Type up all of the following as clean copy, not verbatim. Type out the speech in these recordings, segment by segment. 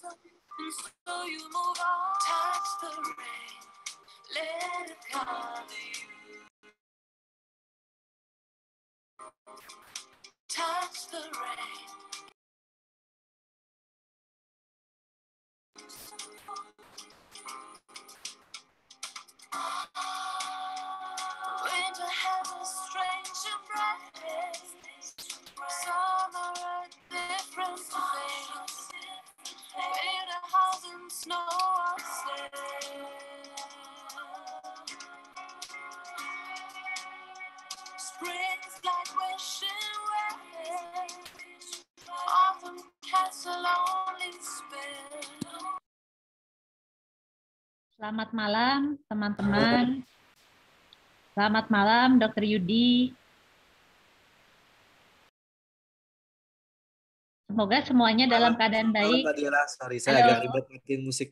And so you move on. Touch the rain, let it cover you. Touch the rain. Winter has a strange embrace. Summer a different place. Winter house and snow or sleigh. Spring's like wishing waves. Autumn casts a lonely spell. Selamat malam, teman-teman. Selamat malam, Dr. Yudi. Semoga semuanya dalam keadaan baik. Malam, Mbak Diela. Sorry, saya agak ribet matiin musik.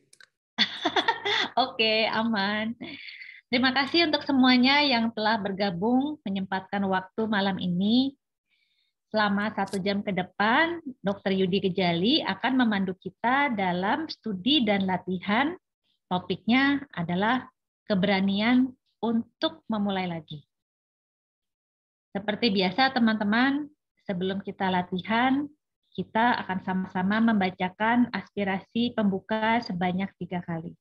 Oke, aman. Terima kasih untuk semuanya yang telah bergabung menyempatkan waktu malam ini. Selama 1 jam ke depan, Dr. Yudi Kejali akan memandu kita dalam studi dan latihan. Topiknya adalah keberanian untuk memulai lagi. Seperti biasa, teman-teman, sebelum kita latihan, kita akan sama-sama membacakan aspirasi pembuka sebanyak 3 kali.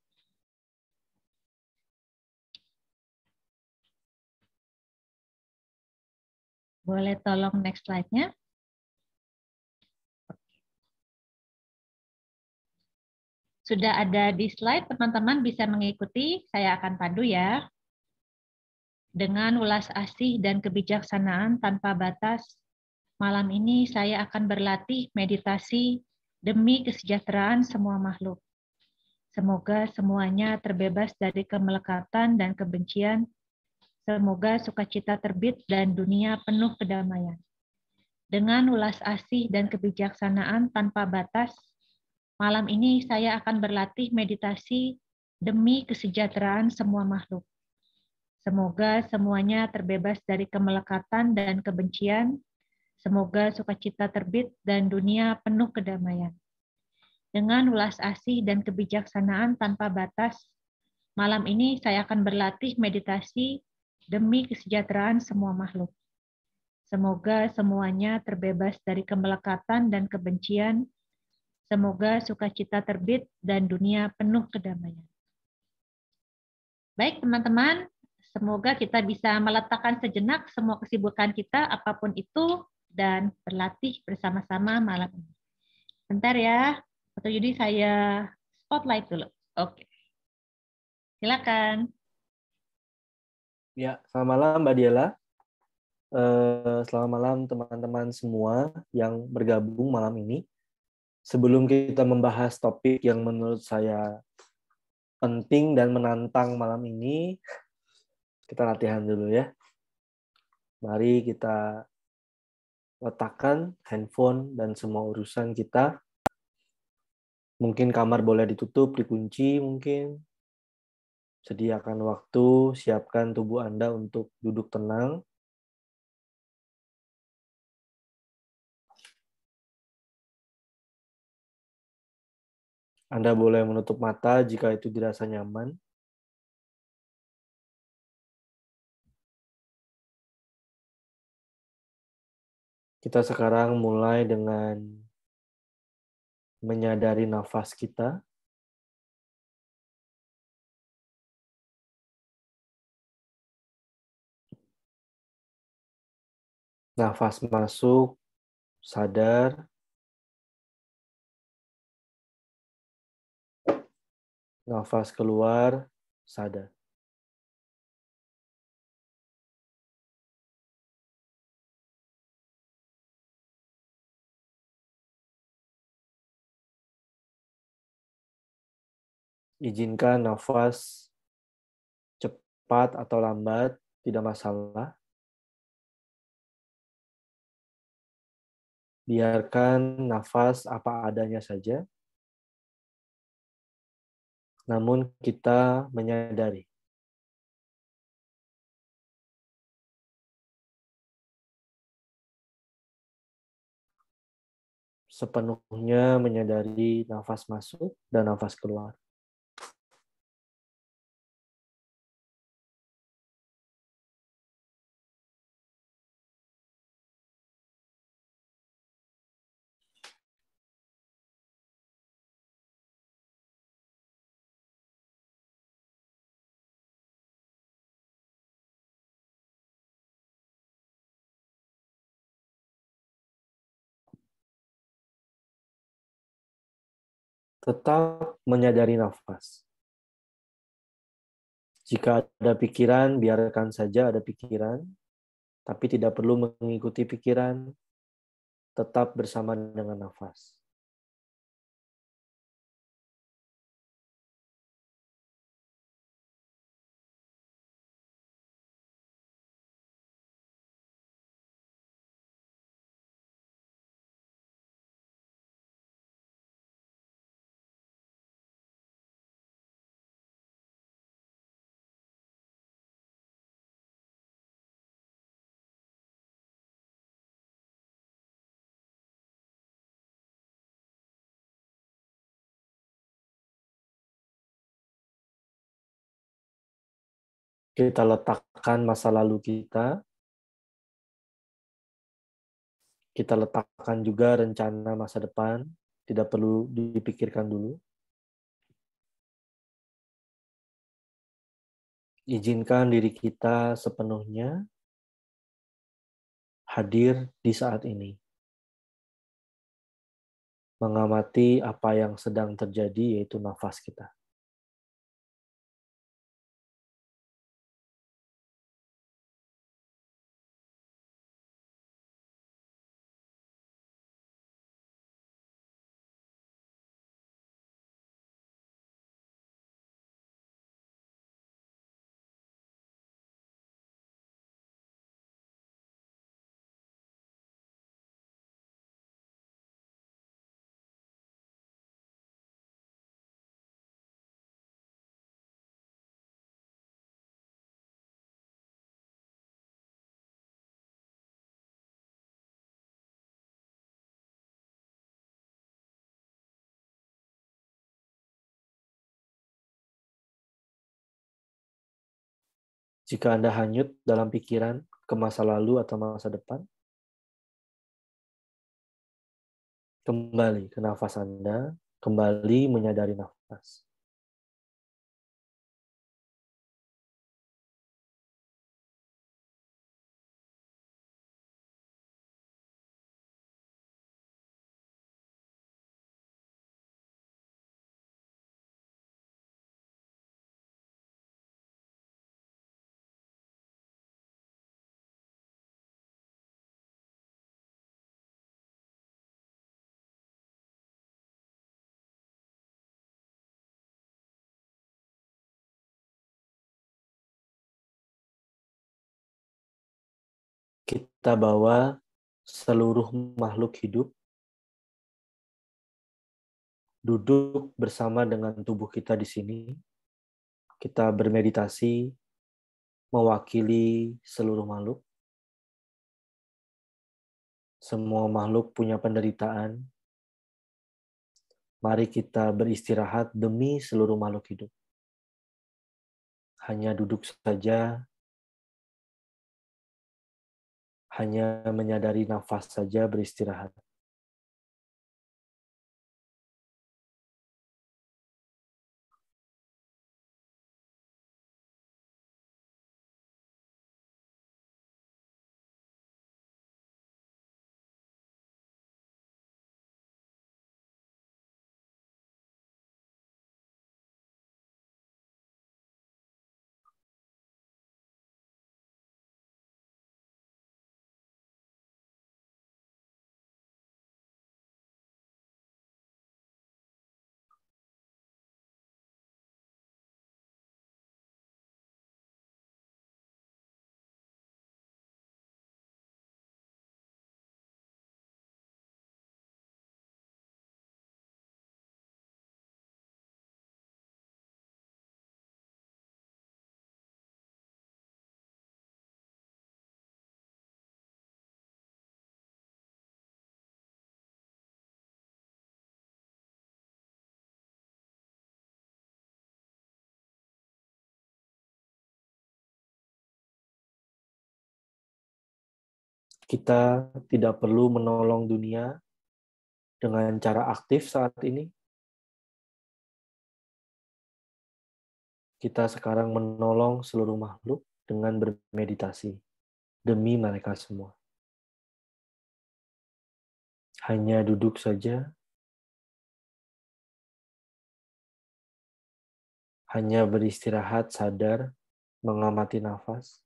Boleh tolong next slide-nya? Sudah ada di slide, teman-teman bisa mengikuti, saya akan pandu ya. Dengan ulas asih dan kebijaksanaan tanpa batas, malam ini saya akan berlatih meditasi demi kesejahteraan semua makhluk. Semoga semuanya terbebas dari kemelekatan dan kebencian. Semoga sukacita terbit dan dunia penuh kedamaian. Dengan ulas asih dan kebijaksanaan tanpa batas, malam ini saya akan berlatih meditasi demi kesejahteraan semua makhluk. Semoga semuanya terbebas dari kemelekatan dan kebencian. Semoga sukacita terbit dan dunia penuh kedamaian. Dengan ulas asih dan kebijaksanaan tanpa batas, malam ini saya akan berlatih meditasi demi kesejahteraan semua makhluk. Semoga semuanya terbebas dari kemelekatan dan kebencian. Semoga sukacita terbit dan dunia penuh kedamaian. Baik teman-teman, semoga kita bisa meletakkan sejenak semua kesibukan kita apapun itu dan berlatih bersama-sama malam ini. Bentar ya, Dr. Yudi saya spotlight dulu. Oke. Silakan. Ya, selamat malam Mbak Diela. Selamat malam teman-teman semua yang bergabung malam ini. Sebelum kita membahas topik yang menurut saya penting dan menantang malam ini, kita latihan dulu ya. Mari kita letakkan handphone dan semua urusan kita. Mungkin kamar boleh ditutup, dikunci mungkin. Sediakan waktu, siapkan tubuh Anda untuk duduk tenang. Anda boleh menutup mata jika itu dirasa nyaman. Kita sekarang mulai dengan menyadari nafas kita. Nafas masuk, sadar. Nafas keluar, sadar. Izinkan nafas cepat atau lambat, tidak masalah. Biarkan nafas apa adanya saja. Namun kita menyadari. sepenuhnya menyadari nafas masuk dan nafas keluar. Tetap menyadari nafas. Jika ada pikiran, biarkan saja ada pikiran, tapi tidak perlu mengikuti pikiran, tetap bersama dengan nafas. Kita letakkan masa lalu kita letakkan juga rencana masa depan, tidak perlu dipikirkan dulu. Izinkan diri kita sepenuhnya hadir di saat ini. Mengamati apa yang sedang terjadi, yaitu nafas kita. Jika Anda hanyut dalam pikiran ke masa lalu atau masa depan, kembali ke nafas Anda, kembali menyadari nafas. Kita bawa seluruh makhluk hidup duduk bersama dengan tubuh kita di sini. Kita bermeditasi mewakili seluruh makhluk. Semua makhluk punya penderitaan. Mari kita beristirahat demi seluruh makhluk hidup. Hanya duduk saja, hanya menyadari nafas saja, beristirahat. Kita tidak perlu menolong dunia dengan cara aktif saat ini. Kita sekarang menolong seluruh makhluk dengan bermeditasi demi mereka semua. Hanya duduk saja, hanya beristirahat sadar, mengamati nafas.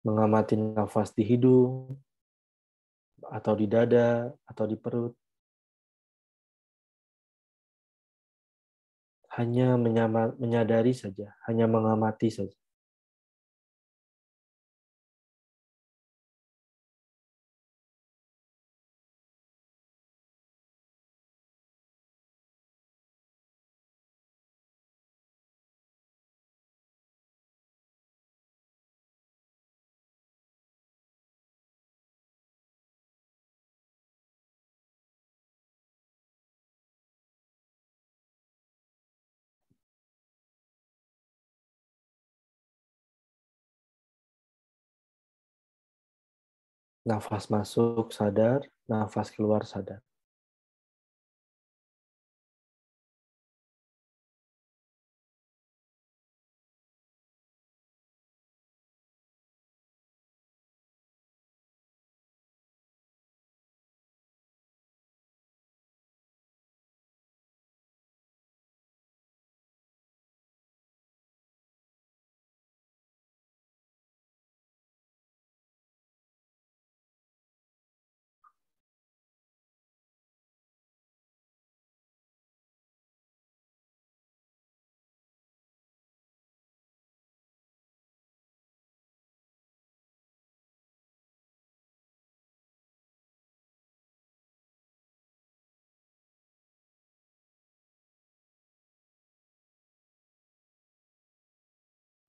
Mengamati nafas di hidung, atau di dada, atau di perut. Hanya menyadari saja, hanya mengamati saja. Nafas masuk sadar, nafas keluar sadar.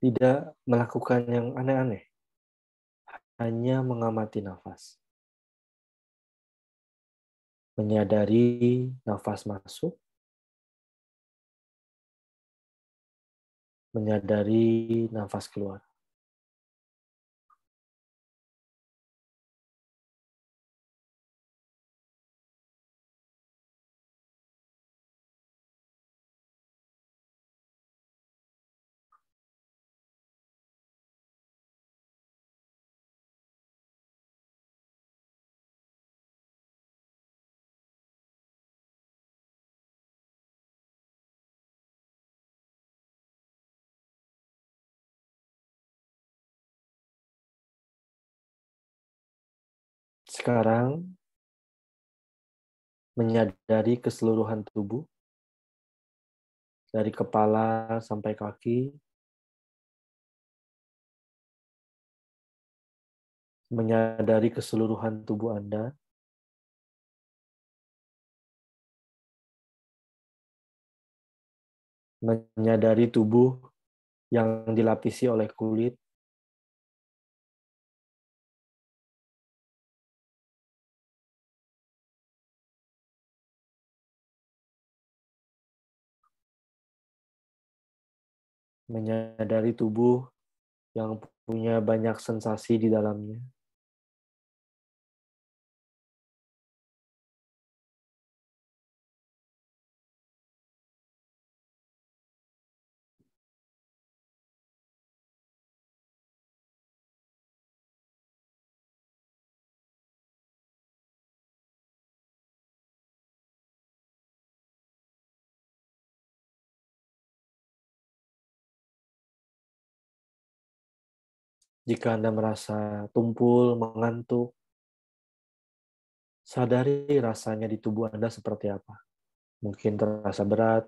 Tidak melakukan yang aneh-aneh, hanya mengamati nafas. Menyadari nafas masuk, menyadari nafas keluar. Sekarang, menyadari keseluruhan tubuh, dari kepala sampai kaki, menyadari keseluruhan tubuh Anda, menyadari tubuh yang dilapisi oleh kulit, menyadari tubuh yang punya banyak sensasi di dalamnya. Jika Anda merasa tumpul, mengantuk, sadari rasanya di tubuh Anda seperti apa. Mungkin terasa berat,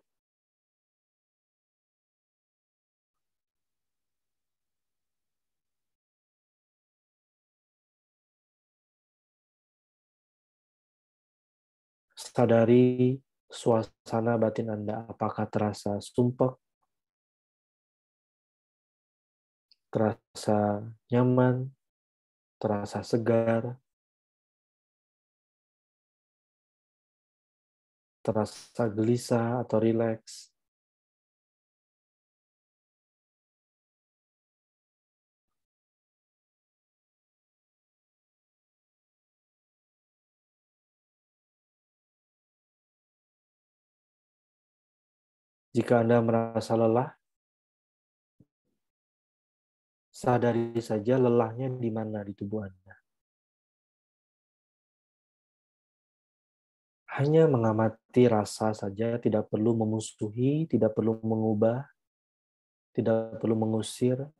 sadari suasana batin Anda, apakah terasa sumpek, terasa nyaman, terasa segar, terasa gelisah atau rileks. Jika Anda merasa lelah, sadari saja lelahnya di mana di tubuh Anda. Hanya mengamati rasa saja, tidak perlu memusuhi, tidak perlu mengubah, tidak perlu mengusir.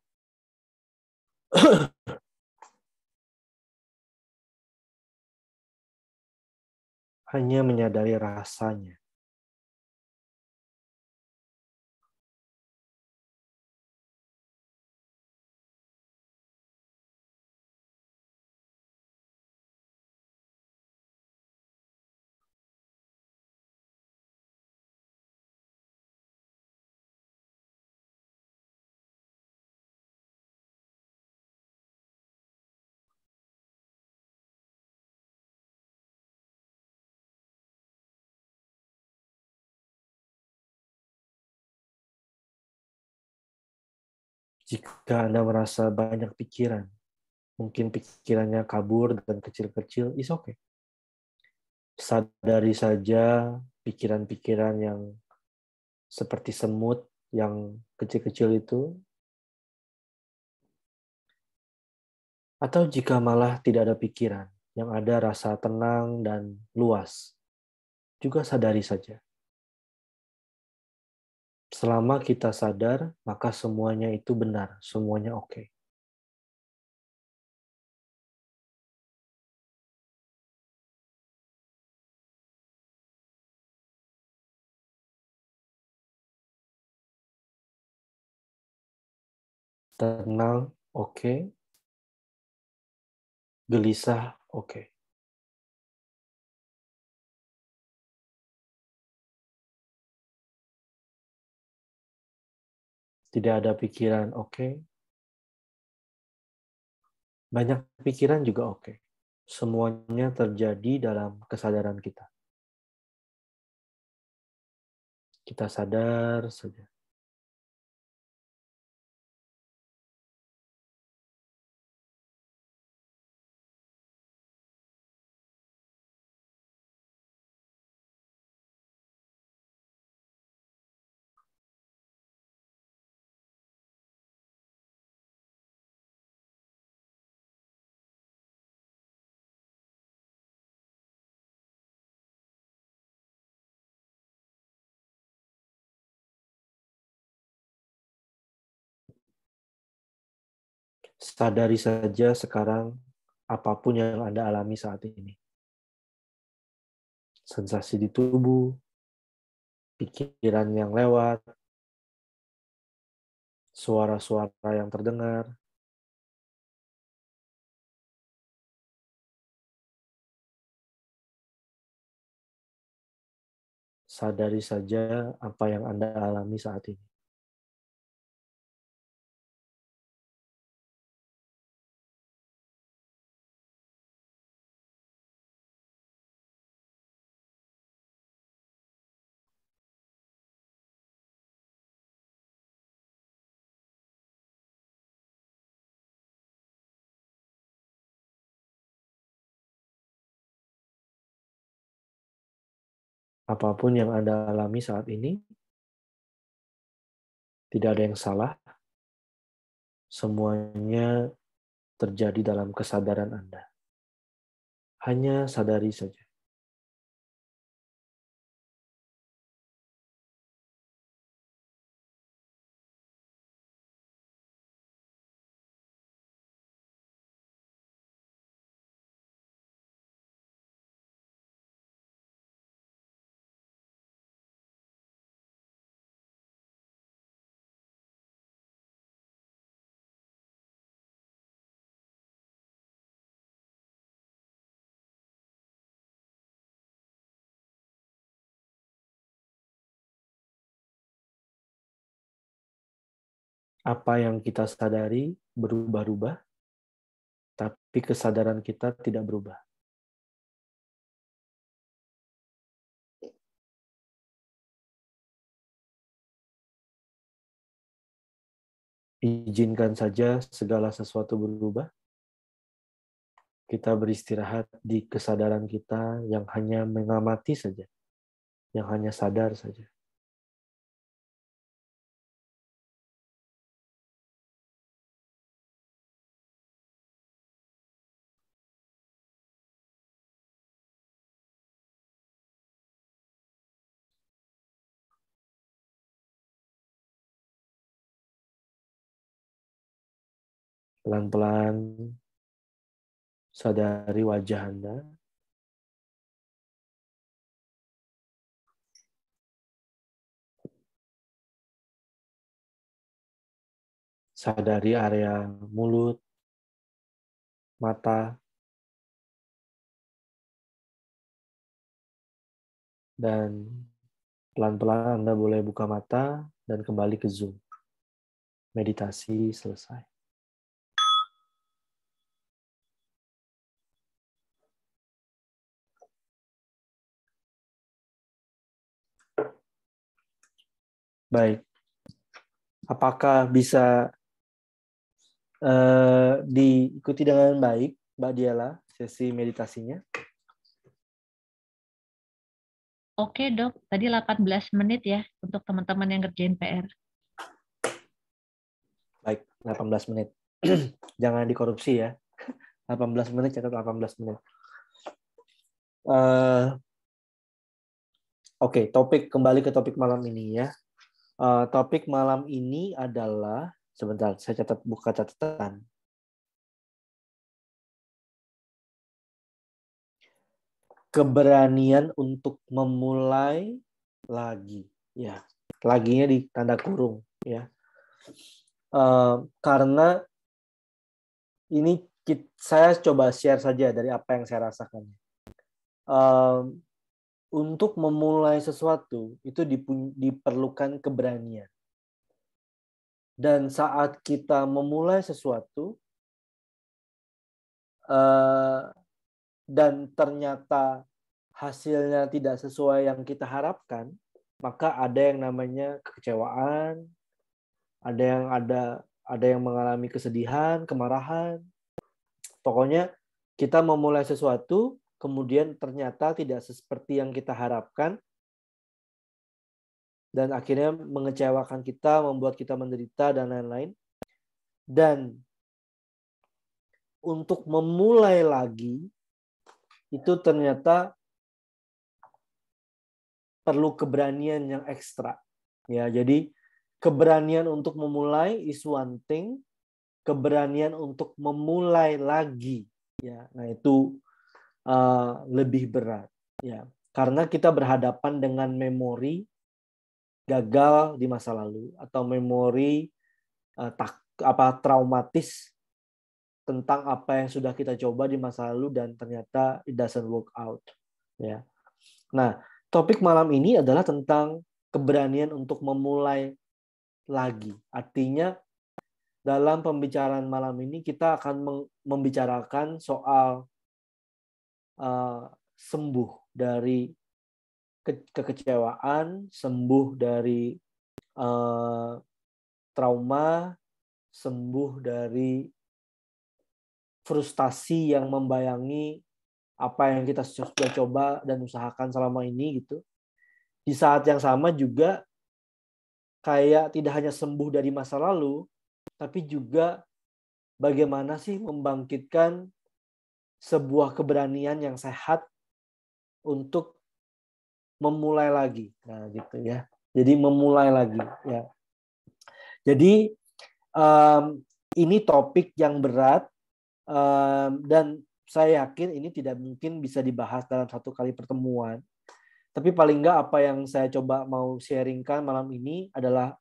Hanya menyadari rasanya. Jika Anda merasa banyak pikiran, mungkin pikirannya kabur dan kecil-kecil, it's okay. Sadari saja pikiran-pikiran yang seperti semut yang kecil-kecil itu. Atau jika malah tidak ada pikiran, yang ada rasa tenang dan luas, juga sadari saja. Selama kita sadar, maka semuanya itu benar, semuanya oke. Tenang, oke. Gelisah, oke. Tidak ada pikiran, oke. Banyak pikiran juga oke. Semuanya terjadi dalam kesadaran kita. Kita sadar saja. Sadari saja sekarang apapun yang Anda alami saat ini. Sensasi di tubuh, pikiran yang lewat, suara-suara yang terdengar. Sadari saja apa yang Anda alami saat ini. Apapun yang Anda alami saat ini, tidak ada yang salah. Semuanya terjadi dalam kesadaran Anda. Hanya sadari saja. Apa yang kita sadari berubah-ubah, tapi kesadaran kita tidak berubah. izinkan saja segala sesuatu berubah. Kita beristirahat di kesadaran kita yang hanya mengamati saja, yang hanya sadar saja. Pelan-pelan sadari wajah Anda. Sadari area mulut, mata, dan pelan-pelan Anda boleh buka mata dan kembali ke Zoom. Meditasi selesai. Baik. Apakah bisa diikuti dengan baik, Mbak Diala, sesi meditasinya? Oke, Dok. Tadi 18 menit ya untuk teman-teman yang ngerjain PR. Baik, 18 menit. Jangan dikorupsi ya. 18 menit, catat 18 menit. Oke, kembali ke topik malam ini ya. Topik malam ini adalah, sebentar, saya buka catatan. Keberanian untuk memulai lagi, ya. Laginya di tanda kurung, ya. Karena ini saya coba share saja dari apa yang saya rasakan. Untuk memulai sesuatu itu diperlukan keberanian. Dan saat kita memulai sesuatu dan ternyata hasilnya tidak sesuai yang kita harapkan, maka ada yang namanya kekecewaan, ada yang mengalami kesedihan, kemarahan. Pokoknya kita memulai sesuatu, kemudian ternyata tidak seperti yang kita harapkan, dan akhirnya mengecewakan kita, membuat kita menderita, dan lain-lain. Dan untuk memulai lagi, itu ternyata perlu keberanian yang ekstra. Ya, jadi keberanian untuk memulai is one thing, keberanian untuk memulai lagi, ya, nah itu lebih berat, ya, karena kita berhadapan dengan memori gagal di masa lalu atau memori traumatis tentang apa yang sudah kita coba di masa lalu dan ternyata it doesn't work out, ya. Nah, topik malam ini adalah tentang keberanian untuk memulai lagi. Artinya dalam pembicaraan malam ini kita akan membicarakan soal sembuh dari kekecewaan, sembuh dari trauma, sembuh dari frustasi yang membayangi apa yang kita sudah coba dan usahakan selama ini gitu. Di saat yang sama juga kayak tidak hanya sembuh dari masa lalu, tapi juga bagaimana sih membangkitkan sebuah keberanian yang sehat untuk memulai lagi. Nah, gitu ya. Jadi memulai lagi ya. Jadi ini topik yang berat dan saya yakin ini tidak mungkin bisa dibahas dalam satu kali pertemuan. Tapi paling nggak apa yang saya coba mau sharingkan malam ini adalah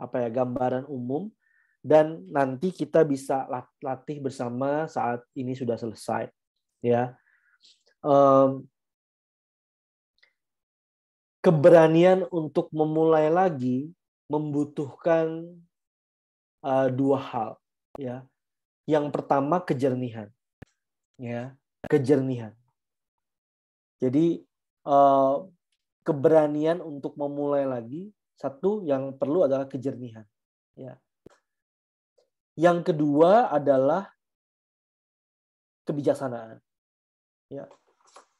gambaran umum, dan nanti kita bisa latih bersama saat ini sudah selesai, ya. Keberanian untuk memulai lagi membutuhkan dua hal, ya. Yang pertama kejernihan, ya, kejernihan. Jadi keberanian untuk memulai lagi, satu yang perlu adalah kejernihan, ya. Yang kedua adalah kebijaksanaan. Ya.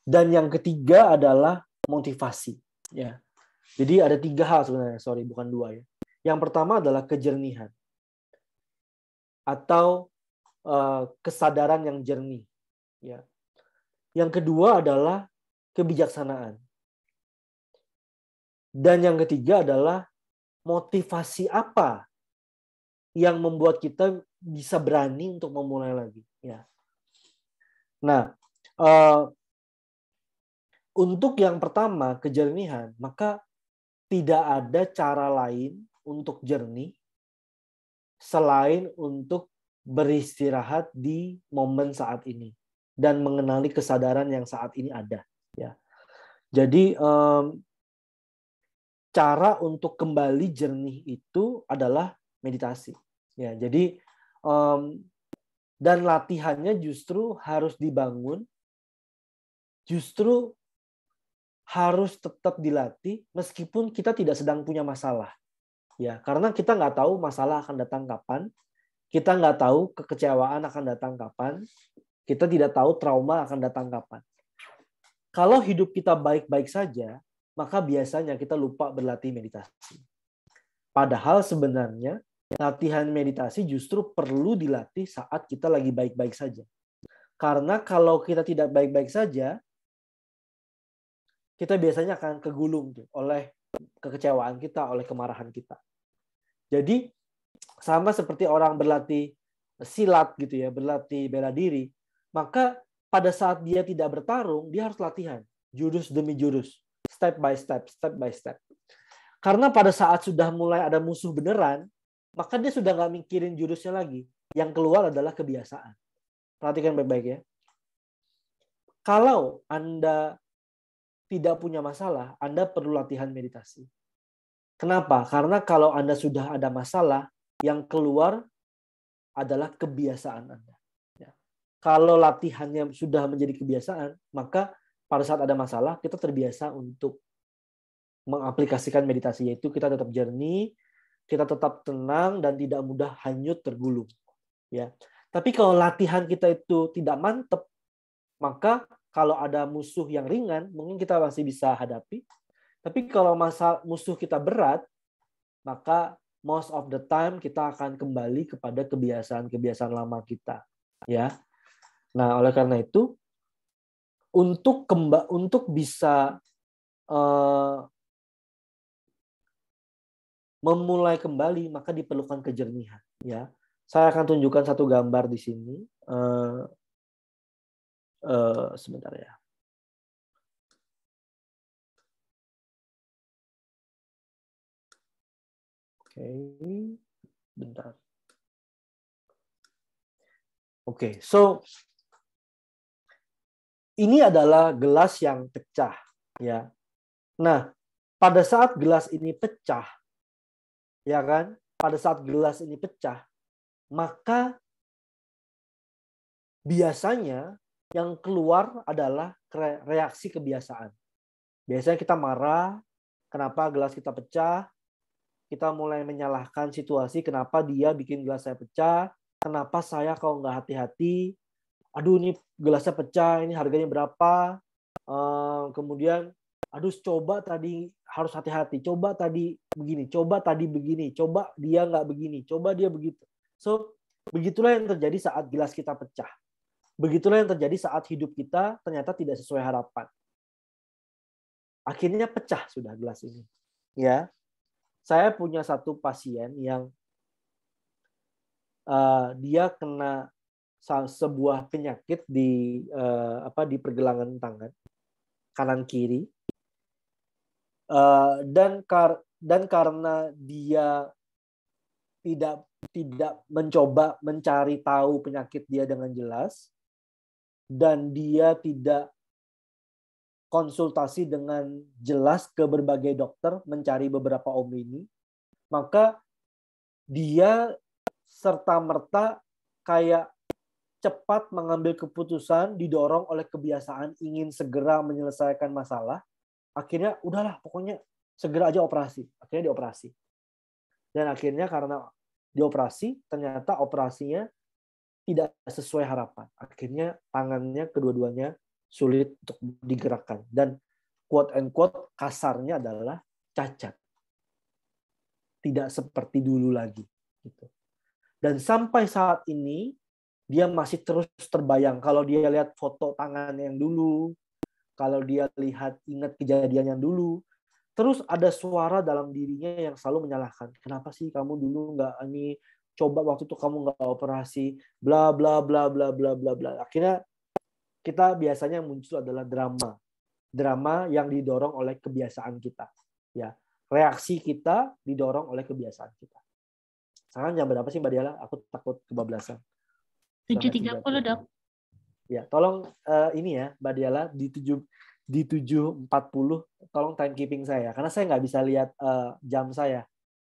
Dan yang ketiga adalah motivasi. Ya. Jadi ada 3 hal sebenarnya, bukan 2 ya. Yang pertama adalah kejernihan atau kesadaran yang jernih. Ya. Yang kedua adalah kebijaksanaan. Dan yang ketiga adalah motivasi apa yang membuat kita bisa berani untuk memulai lagi. Ya. Nah, untuk yang pertama, kejernihan, maka tidak ada cara lain untuk jernih selain untuk beristirahat di momen saat ini dan mengenali kesadaran yang saat ini ada. Ya. Jadi cara untuk kembali jernih itu adalah meditasi. Ya, jadi dan latihannya justru harus dibangun, justru harus tetap dilatih meskipun kita tidak sedang punya masalah. Ya, karena kita nggak tahu masalah akan datang kapan, kita nggak tahu kekecewaan akan datang kapan, kita tidak tahu trauma akan datang kapan. Kalau hidup kita baik-baik saja, maka biasanya kita lupa berlatih meditasi. Padahal sebenarnya latihan meditasi justru perlu dilatih saat kita lagi baik-baik saja. Karena kalau kita tidak baik-baik saja, kita biasanya akan kegulung oleh kekecewaan kita, oleh kemarahan kita. Jadi sama seperti orang berlatih silat gitu ya, berlatih bela diri, maka pada saat dia tidak bertarung, dia harus latihan jurus demi jurus, step by step, step by step. Karena pada saat sudah mulai ada musuh beneran, maka dia sudah nggak mikirin jurusnya lagi. Yang keluar adalah kebiasaan. Perhatikan baik-baik ya. Kalau Anda tidak punya masalah, Anda perlu latihan meditasi. Kenapa? Karena kalau Anda sudah ada masalah, yang keluar adalah kebiasaan Anda. Ya. Kalau latihannya sudah menjadi kebiasaan, maka pada saat ada masalah, kita terbiasa untuk mengaplikasikan meditasi, yaitu kita tetap jernih, kita tetap tenang, dan tidak mudah hanyut tergulung. Ya. Tapi kalau latihan kita itu tidak mantap, maka kalau ada musuh yang ringan, mungkin kita masih bisa hadapi. Tapi kalau musuh kita berat, maka most of the time kita akan kembali kepada kebiasaan-kebiasaan lama kita. Ya. Nah, oleh karena itu, untuk bisa memulai kembali, maka diperlukan kejernihan. Ya. Saya akan tunjukkan satu gambar di sini. Sebentar ya. Oke, bentar. Oke, so ini adalah gelas yang pecah, ya. Nah, pada saat gelas ini pecah, ya kan? Pada saat gelas ini pecah, maka biasanya yang keluar adalah reaksi kebiasaan. Biasanya kita marah, kenapa gelas kita pecah? Kita mulai menyalahkan situasi, kenapa dia bikin gelas saya pecah? Kenapa saya kok nggak hati-hati? Aduh, ini gelasnya pecah, ini harganya berapa? Kemudian, aduh, coba tadi harus hati-hati, coba tadi begini, coba tadi begini, coba dia nggak begini, coba dia begitu. So, begitulah yang terjadi saat gelas kita pecah. Begitulah yang terjadi saat hidup kita ternyata tidak sesuai harapan. Akhirnya pecah sudah gelas ini. Ya, saya punya satu pasien yang dia kena sebuah penyakit di pergelangan tangan kanan kiri, dan karena dia tidak mencoba mencari tahu penyakit dia dengan jelas, dan dia tidak konsultasi dengan jelas ke berbagai dokter mencari beberapa ini, maka dia serta-merta kayak cepat mengambil keputusan, didorong oleh kebiasaan ingin segera menyelesaikan masalah. Akhirnya udahlah, pokoknya segera aja operasi. Akhirnya dioperasi. Dan akhirnya karena dioperasi, ternyata operasinya tidak sesuai harapan. Akhirnya tangannya kedua-duanya sulit untuk digerakkan. Dan quote and quote kasarnya adalah cacat. Tidak seperti dulu lagi. Gitu. Dan sampai saat ini, dia masih terus terbayang. Kalau dia lihat foto tangan yang dulu, kalau dia ingat kejadian yang dulu, terus ada suara dalam dirinya yang selalu menyalahkan. Kenapa sih kamu dulu nggak ini, coba waktu itu kamu nggak operasi, bla bla bla bla bla bla bla. Akhirnya kita biasanya muncul adalah drama yang didorong oleh kebiasaan kita. Ya, reaksi kita didorong oleh kebiasaan kita. Sekarang jam berapa sih Mbak Diala? Aku takut kebablasan. 7.30 dok. Ya, tolong ini ya Mbak Diala di 7.40 tolong timekeeping saya karena saya nggak bisa lihat jam saya.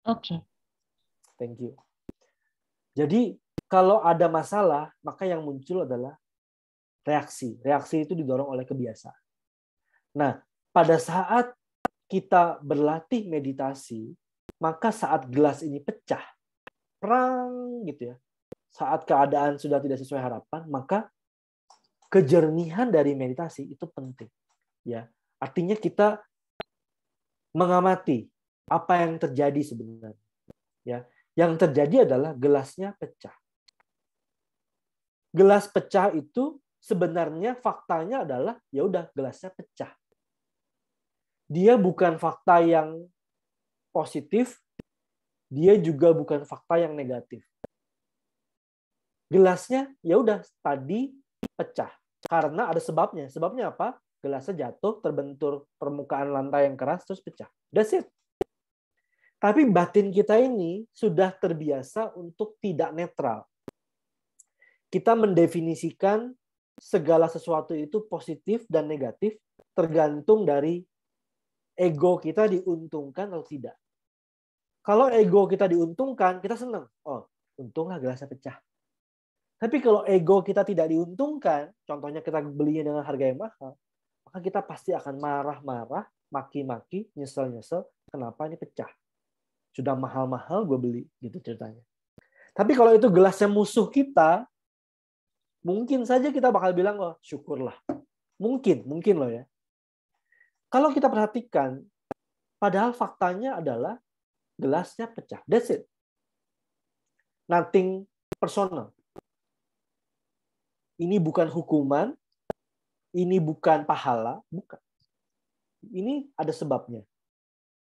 Oke. Thank you. Jadi kalau ada masalah maka yang muncul adalah reaksi. Reaksi itu didorong oleh kebiasaan. Nah, pada saat kita berlatih meditasi, maka saat gelas ini pecah, perang gitu ya. Saat keadaan sudah tidak sesuai harapan, maka kejernihan dari meditasi itu penting. Ya, artinya kita mengamati apa yang terjadi sebenarnya. Ya, yang terjadi adalah gelasnya pecah. Gelas pecah itu sebenarnya faktanya adalah ya udah gelasnya pecah. Dia bukan fakta yang positif, dia juga bukan fakta yang negatif. Gelasnya ya udah tadi pecah karena ada sebabnya. Sebabnya apa? Gelasnya jatuh, terbentur permukaan lantai yang keras terus pecah. That's it. Tapi batin kita ini sudah terbiasa untuk tidak netral. Kita mendefinisikan segala sesuatu itu positif dan negatif tergantung dari ego kita diuntungkan atau tidak. Kalau ego kita diuntungkan, kita senang. Oh, untunglah gelasnya pecah. Tapi kalau ego kita tidak diuntungkan, contohnya kita belinya dengan harga yang mahal, maka kita pasti akan marah-marah, maki-maki, nyesel-nyesel, kenapa ini pecah? Sudah mahal-mahal gue beli, gitu ceritanya. Tapi kalau itu gelasnya musuh kita, mungkin saja kita bakal bilang, oh syukurlah. Mungkin loh ya. Kalau kita perhatikan, padahal faktanya adalah gelasnya pecah. That's it. Nothing personal. Ini bukan hukuman, ini bukan pahala, bukan. Ini ada sebabnya.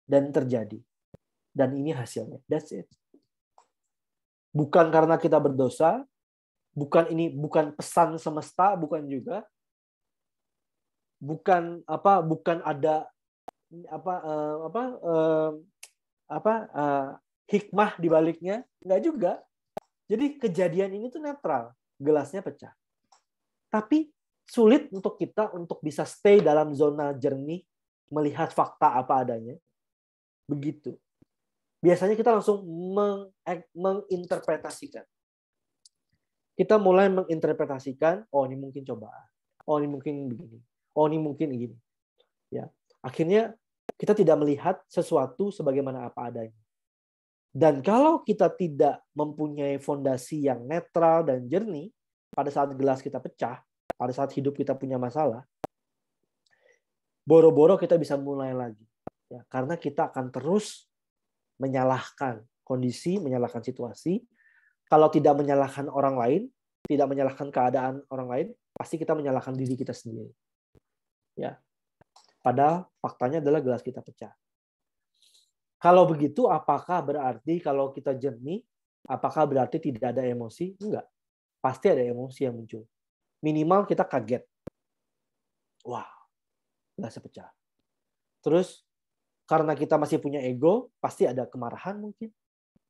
Dan terjadi. Dan ini hasilnya. That's it. Bukan karena kita berdosa, bukan pesan semesta, bukan juga. Bukan ada hikmah di baliknya, enggak juga. Jadi kejadian ini tuh netral, gelasnya pecah. Tapi sulit untuk kita untuk bisa stay dalam zona jernih, melihat fakta apa adanya. Begitu. Biasanya kita langsung menginterpretasikan. Kita mulai menginterpretasikan, oh ini mungkin cobaan, oh ini mungkin begini, oh ini mungkin begini. Ya, akhirnya kita tidak melihat sesuatu sebagaimana apa adanya. Dan kalau kita tidak mempunyai fondasi yang netral dan jernih, pada saat gelas kita pecah, pada saat hidup kita punya masalah, boro-boro kita bisa mulai lagi. Ya, karena kita akan terus menyalahkan kondisi, menyalahkan situasi. Kalau tidak menyalahkan orang lain, tidak menyalahkan keadaan orang lain, pasti kita menyalahkan diri kita sendiri. Ya. Padahal faktanya adalah gelas kita pecah. Kalau begitu, apakah berarti kalau kita jernih, apakah berarti tidak ada emosi? Enggak. Pasti ada emosi yang muncul. Minimal kita kaget. Wah, gelasnya pecah. Terus, karena kita masih punya ego, pasti ada kemarahan mungkin.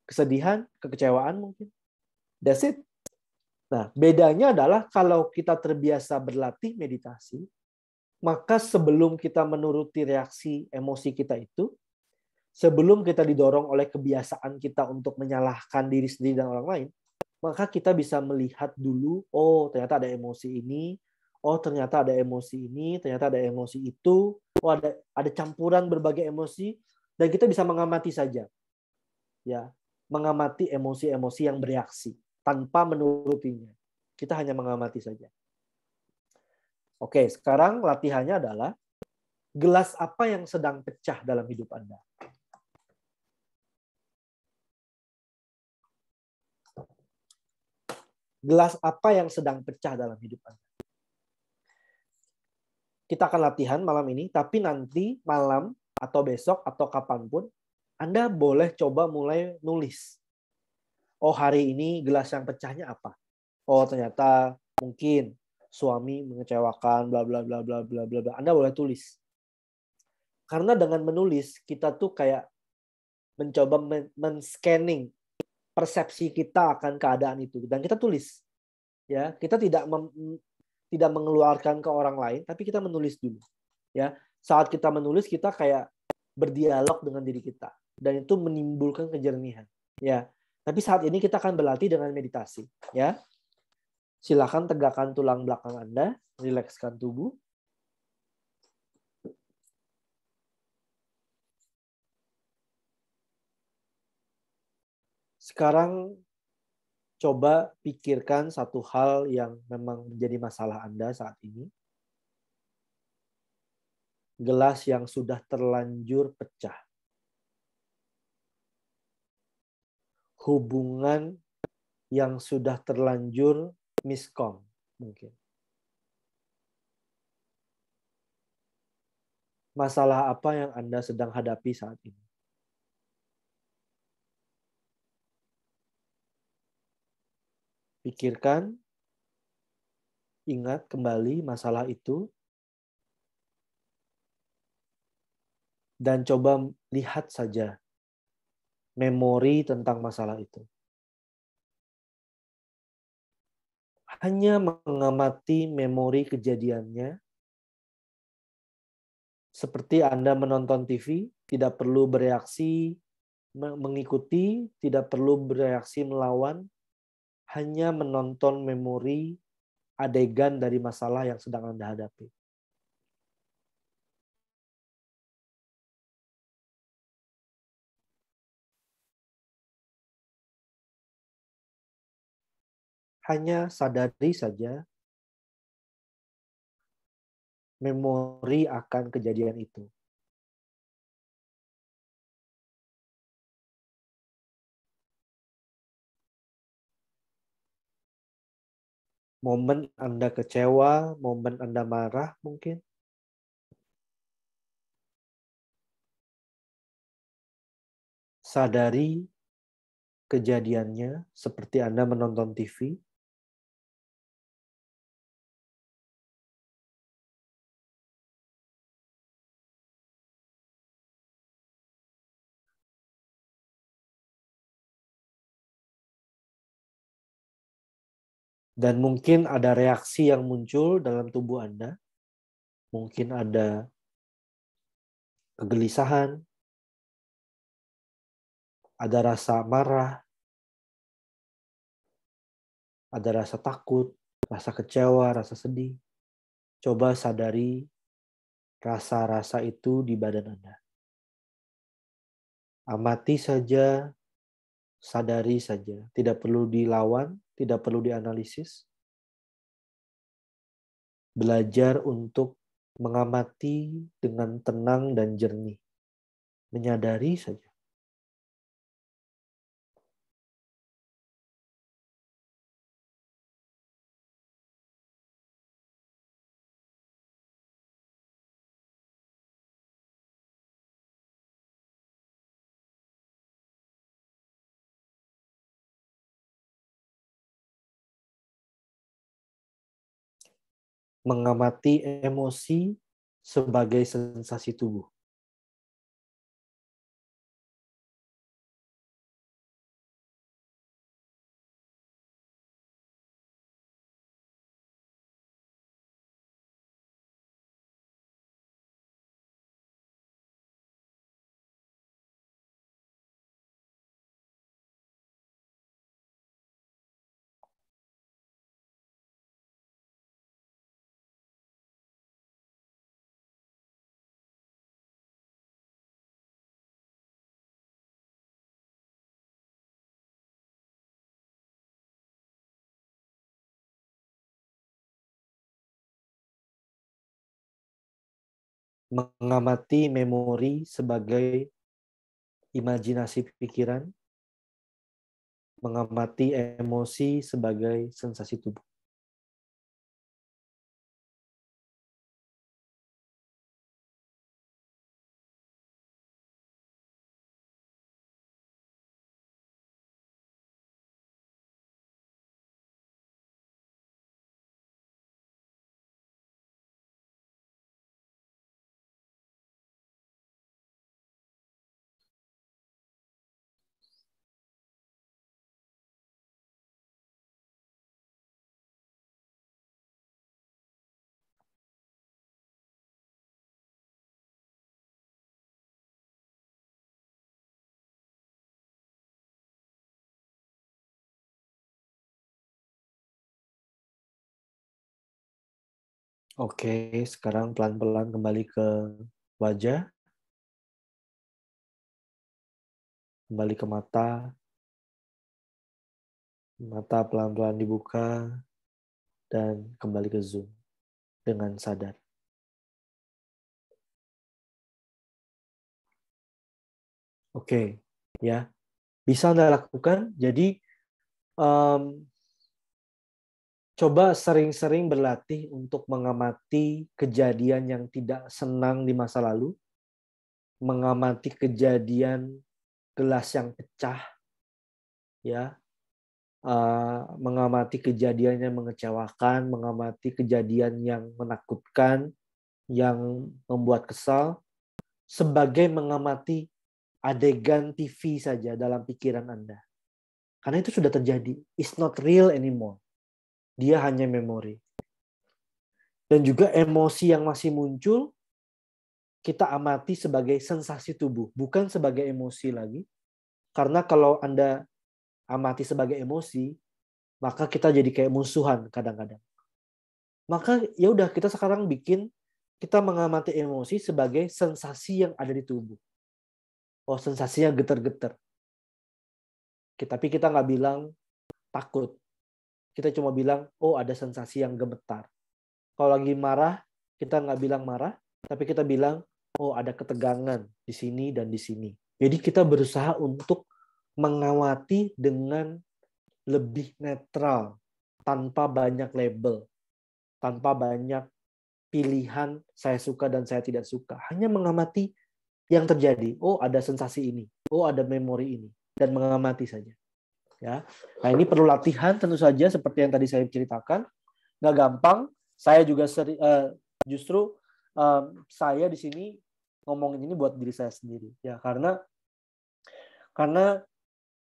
Kesedihan, kekecewaan mungkin. That's it. Nah, bedanya adalah kalau kita terbiasa berlatih meditasi, maka sebelum kita menuruti reaksi emosi kita itu, sebelum kita didorong oleh kebiasaan kita untuk menyalahkan diri sendiri dan orang lain, maka kita bisa melihat dulu, oh ternyata ada emosi ini, oh ternyata ada emosi ini, ternyata ada emosi itu, oh ada campuran berbagai emosi, dan kita bisa mengamati saja. Ya, mengamati emosi-emosi yang bereaksi tanpa menurutinya. Kita hanya mengamati saja. Oke, sekarang latihannya adalah gelas apa yang sedang pecah dalam hidup Anda? Gelas apa yang sedang pecah dalam hidup Anda? Kita akan latihan malam ini, tapi nanti malam atau besok atau kapanpun, Anda boleh coba mulai nulis. Oh, hari ini gelas yang pecahnya apa? Oh, ternyata mungkin suami mengecewakan, bla bla bla bla bla bla bla. Anda boleh tulis. Karena dengan menulis, kita tuh kayak mencoba men-scanning persepsi kita akan keadaan itu, dan kita tulis. Ya, kita tidak mengeluarkan ke orang lain, tapi kita menulis dulu. Ya, saat kita menulis, kita kayak berdialog dengan diri kita, dan itu menimbulkan kejernihan. Ya, tapi saat ini kita akan berlatih dengan meditasi. Ya, silakan tegakkan tulang belakang Anda, rilekskan tubuh. Sekarang coba pikirkan satu hal yang memang menjadi masalah Anda saat ini. Gelas yang sudah terlanjur pecah. Hubungan yang sudah terlanjur miskom mungkin. Masalah apa yang Anda sedang hadapi saat ini? Pikirkan, ingat kembali masalah itu, dan coba lihat saja memori tentang masalah itu. Hanya mengamati memori kejadiannya, seperti Anda menonton TV, tidak perlu bereaksi, mengikuti, tidak perlu bereaksi melawan, hanya menonton memori adegan dari masalah yang sedang Anda hadapi. Hanya sadari saja memori akan kejadian itu. Momen Anda kecewa, momen Anda marah mungkin. Sadari kejadiannya seperti Anda menonton TV. Dan mungkin ada reaksi yang muncul dalam tubuh Anda. Mungkin ada kegelisahan, ada rasa marah, ada rasa takut, rasa kecewa, rasa sedih. Coba sadari rasa-rasa itu di badan Anda. Amati saja, sadari saja. Tidak perlu dilawan, tidak perlu dianalisis. Belajar untuk mengamati dengan tenang dan jernih. Menyadari saja. Mengamati emosi sebagai sensasi tubuh. mengamati memori sebagai imajinasi pikiran, mengamati emosi sebagai sensasi tubuh. Oke, sekarang pelan-pelan kembali ke wajah, kembali ke mata. Mata pelan-pelan dibuka, dan kembali ke zoom dengan sadar. Oke, ya, bisa Anda lakukan. Jadi, coba sering-sering berlatih untuk mengamati kejadian yang tidak senang di masa lalu, mengamati kejadian gelas yang pecah, ya, mengamati kejadian yang mengecewakan, mengamati kejadian yang menakutkan, yang membuat kesal, sebagai mengamati adegan TV saja dalam pikiran Anda. Karena itu sudah terjadi. It's not real anymore. Dia hanya memori. Dan juga emosi yang masih muncul, kita amati sebagai sensasi tubuh, bukan sebagai emosi lagi. Karena kalau Anda amati sebagai emosi, maka kita jadi kayak musuhan kadang-kadang. Maka ya udah, kita sekarang kita mengamati emosi sebagai sensasi yang ada di tubuh. Oh, sensasinya getar-getar. Tapi kita nggak bilang takut. Kita cuma bilang, oh ada sensasi yang gemetar. Kalau lagi marah, kita nggak bilang marah, tapi kita bilang, oh ada ketegangan di sini dan di sini. Jadi kita berusaha untuk mengamati dengan lebih netral, tanpa banyak label, tanpa banyak pilihan saya suka dan saya tidak suka. Hanya mengamati yang terjadi. Oh ada sensasi ini, oh ada memori ini, dan mengamati saja. Ya, nah ini perlu latihan tentu saja seperti yang tadi saya ceritakan, nggak gampang. Saya juga justru saya di sini ngomongin ini buat diri saya sendiri, ya karena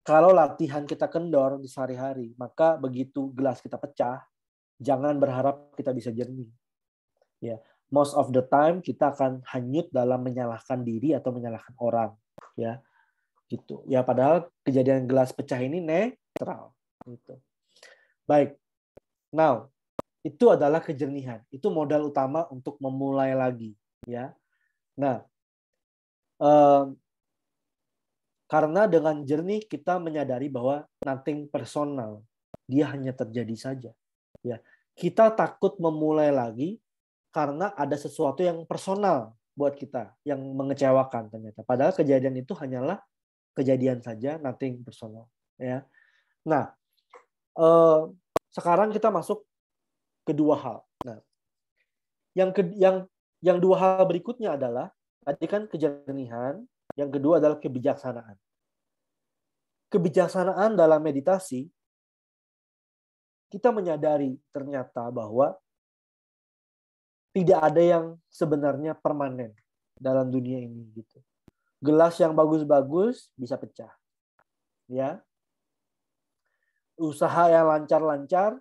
kalau latihan kita kendor di sehari-hari, maka begitu gelas kita pecah, jangan berharap kita bisa jernih. Ya, most of the time kita akan hanyut dalam menyalahkan diri atau menyalahkan orang, ya. Gitu. Ya padahal kejadian gelas pecah ini netral gitu. Baik. Now, itu adalah kejernihan. Itu modal utama untuk memulai lagi, ya. Nah, karena dengan jernih kita menyadari bahwa nothing personal. Dia hanya terjadi saja, ya. Kita takut memulai lagi karena ada sesuatu yang personal buat kita yang mengecewakan ternyata. Padahal kejadian itu hanyalah kejadian saja, nothing personal, ya. Nah, sekarang kita masuk ke dua hal. Nah, yang dua hal berikutnya adalah tadi kan kejernihan, yang kedua adalah kebijaksanaan. Kebijaksanaan dalam meditasi, kita menyadari ternyata bahwa tidak ada yang sebenarnya permanen dalam dunia ini gitu. Gelas yang bagus-bagus bisa pecah. Ya. Usaha yang lancar-lancar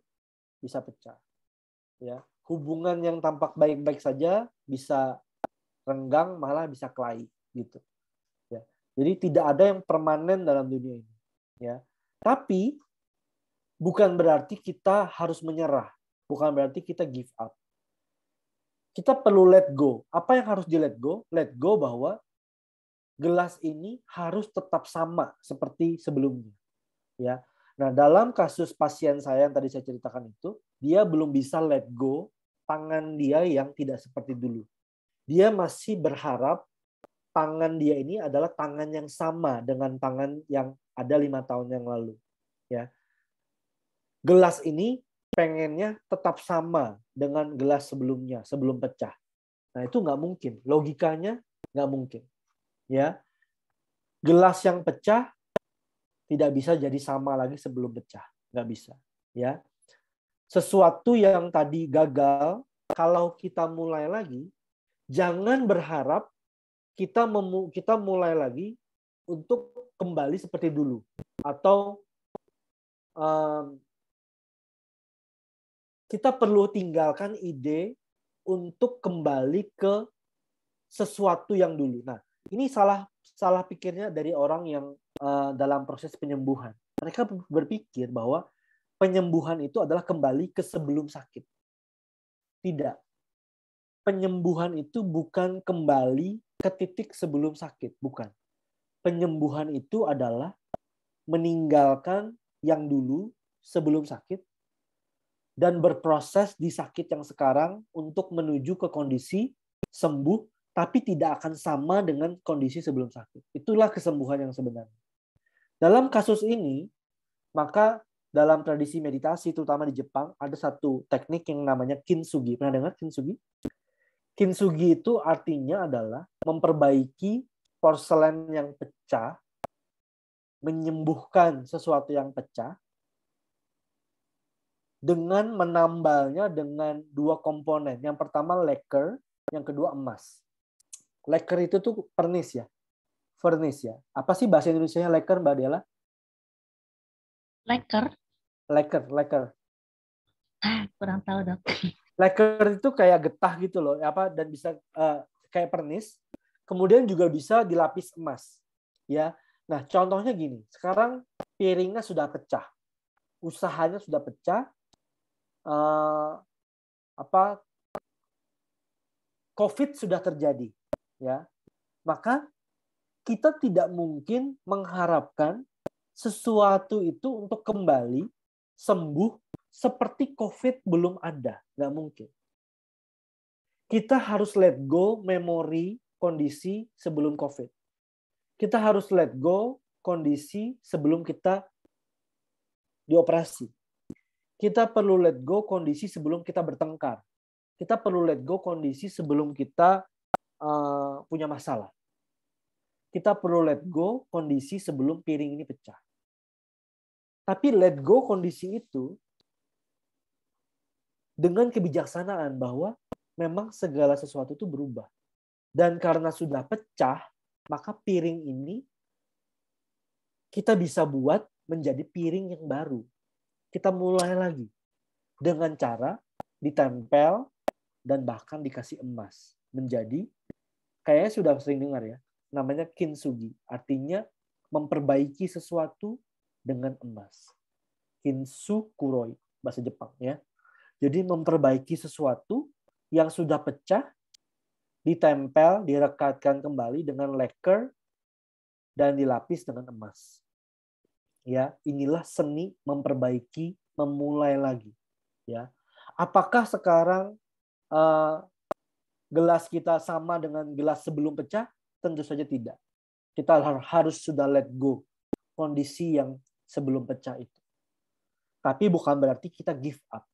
bisa pecah. Ya. Hubungan yang tampak baik-baik saja bisa renggang, malah bisa kelahi gitu. Ya. Jadi tidak ada yang permanen dalam dunia ini. Ya. Tapi bukan berarti kita harus menyerah. Bukan berarti kita give up. Kita perlu let go. Apa yang harus di let go? Let go bahwa gelas ini harus tetap sama seperti sebelumnya. Ya. Nah, dalam kasus pasien saya yang tadi saya ceritakan itu, dia belum bisa let go tangan dia yang tidak seperti dulu. dia masih berharap tangan dia ini adalah tangan yang sama dengan tangan yang ada 5 tahun yang lalu. Ya, gelas ini pengennya tetap sama dengan gelas sebelumnya, sebelum pecah. Nah, itu nggak mungkin. Logikanya nggak mungkin. Ya, gelas yang pecah tidak bisa jadi sama lagi sebelum pecah. Nggak bisa. Ya, sesuatu yang tadi gagal, kalau kita mulai lagi, jangan berharap kita mulai lagi untuk kembali seperti dulu. Atau kita perlu tinggalkan ide untuk kembali ke sesuatu yang dulu. Nah, ini salah pikirnya dari orang yang dalam proses penyembuhan. Mereka berpikir bahwa penyembuhan itu adalah kembali ke sebelum sakit. Tidak. Penyembuhan itu bukan kembali ke titik sebelum sakit, bukan. Penyembuhan itu adalah meninggalkan yang dulu sebelum sakit dan berproses di sakit yang sekarang untuk menuju ke kondisi sembuh, tapi tidak akan sama dengan kondisi sebelum sakit. Itulah kesembuhan yang sebenarnya. Dalam kasus ini, maka dalam tradisi meditasi, terutama di Jepang, ada satu teknik yang namanya kintsugi. Pernah dengar kintsugi? Kintsugi itu artinya adalah memperbaiki porselen yang pecah, menyembuhkan sesuatu yang pecah, dengan menambalnya dengan 2 komponen. Yang pertama lacquer, yang kedua emas. Lacquer itu tuh pernis ya. Furnish ya. Apa sih bahasa Indonesianya lacquer, Mbak Dela? Lacquer? Lacquer. Kurang tahu dong. Lacquer itu kayak getah gitu loh, dan bisa kayak pernis. Kemudian juga bisa dilapis emas. Ya. Nah, contohnya gini. Sekarang piringnya sudah pecah. Usahanya sudah pecah. COVID sudah terjadi, ya. Maka kita tidak mungkin mengharapkan sesuatu itu untuk kembali sembuh seperti COVID belum ada, nggak mungkin. Kita harus let go memori kondisi sebelum COVID. Kita harus let go kondisi sebelum kita dioperasi. Kita perlu let go kondisi sebelum kita bertengkar. Kita perlu let go kondisi sebelum kita punya masalah. Kita perlu let go kondisi sebelum piring ini pecah. Tapi let go kondisi itu dengan kebijaksanaan bahwa memang segala sesuatu itu berubah. Dan karena sudah pecah, maka piring ini kita bisa buat menjadi piring yang baru. Kita mulai lagi dengan cara ditempel dan bahkan dikasih emas. Menjadi, kayaknya sudah sering dengar ya, namanya kintsugi. Artinya memperbaiki sesuatu dengan emas. Kintsukuroi, bahasa Jepang ya. Jadi memperbaiki sesuatu yang sudah pecah, ditempel, direkatkan kembali dengan lacquer, dan dilapis dengan emas. Ya, inilah seni memperbaiki, memulai lagi. Ya, apakah sekarang gelas kita sama dengan gelas sebelum pecah? Tentu saja tidak. Kita harus sudah let go kondisi yang sebelum pecah itu. Tapi bukan berarti kita give up.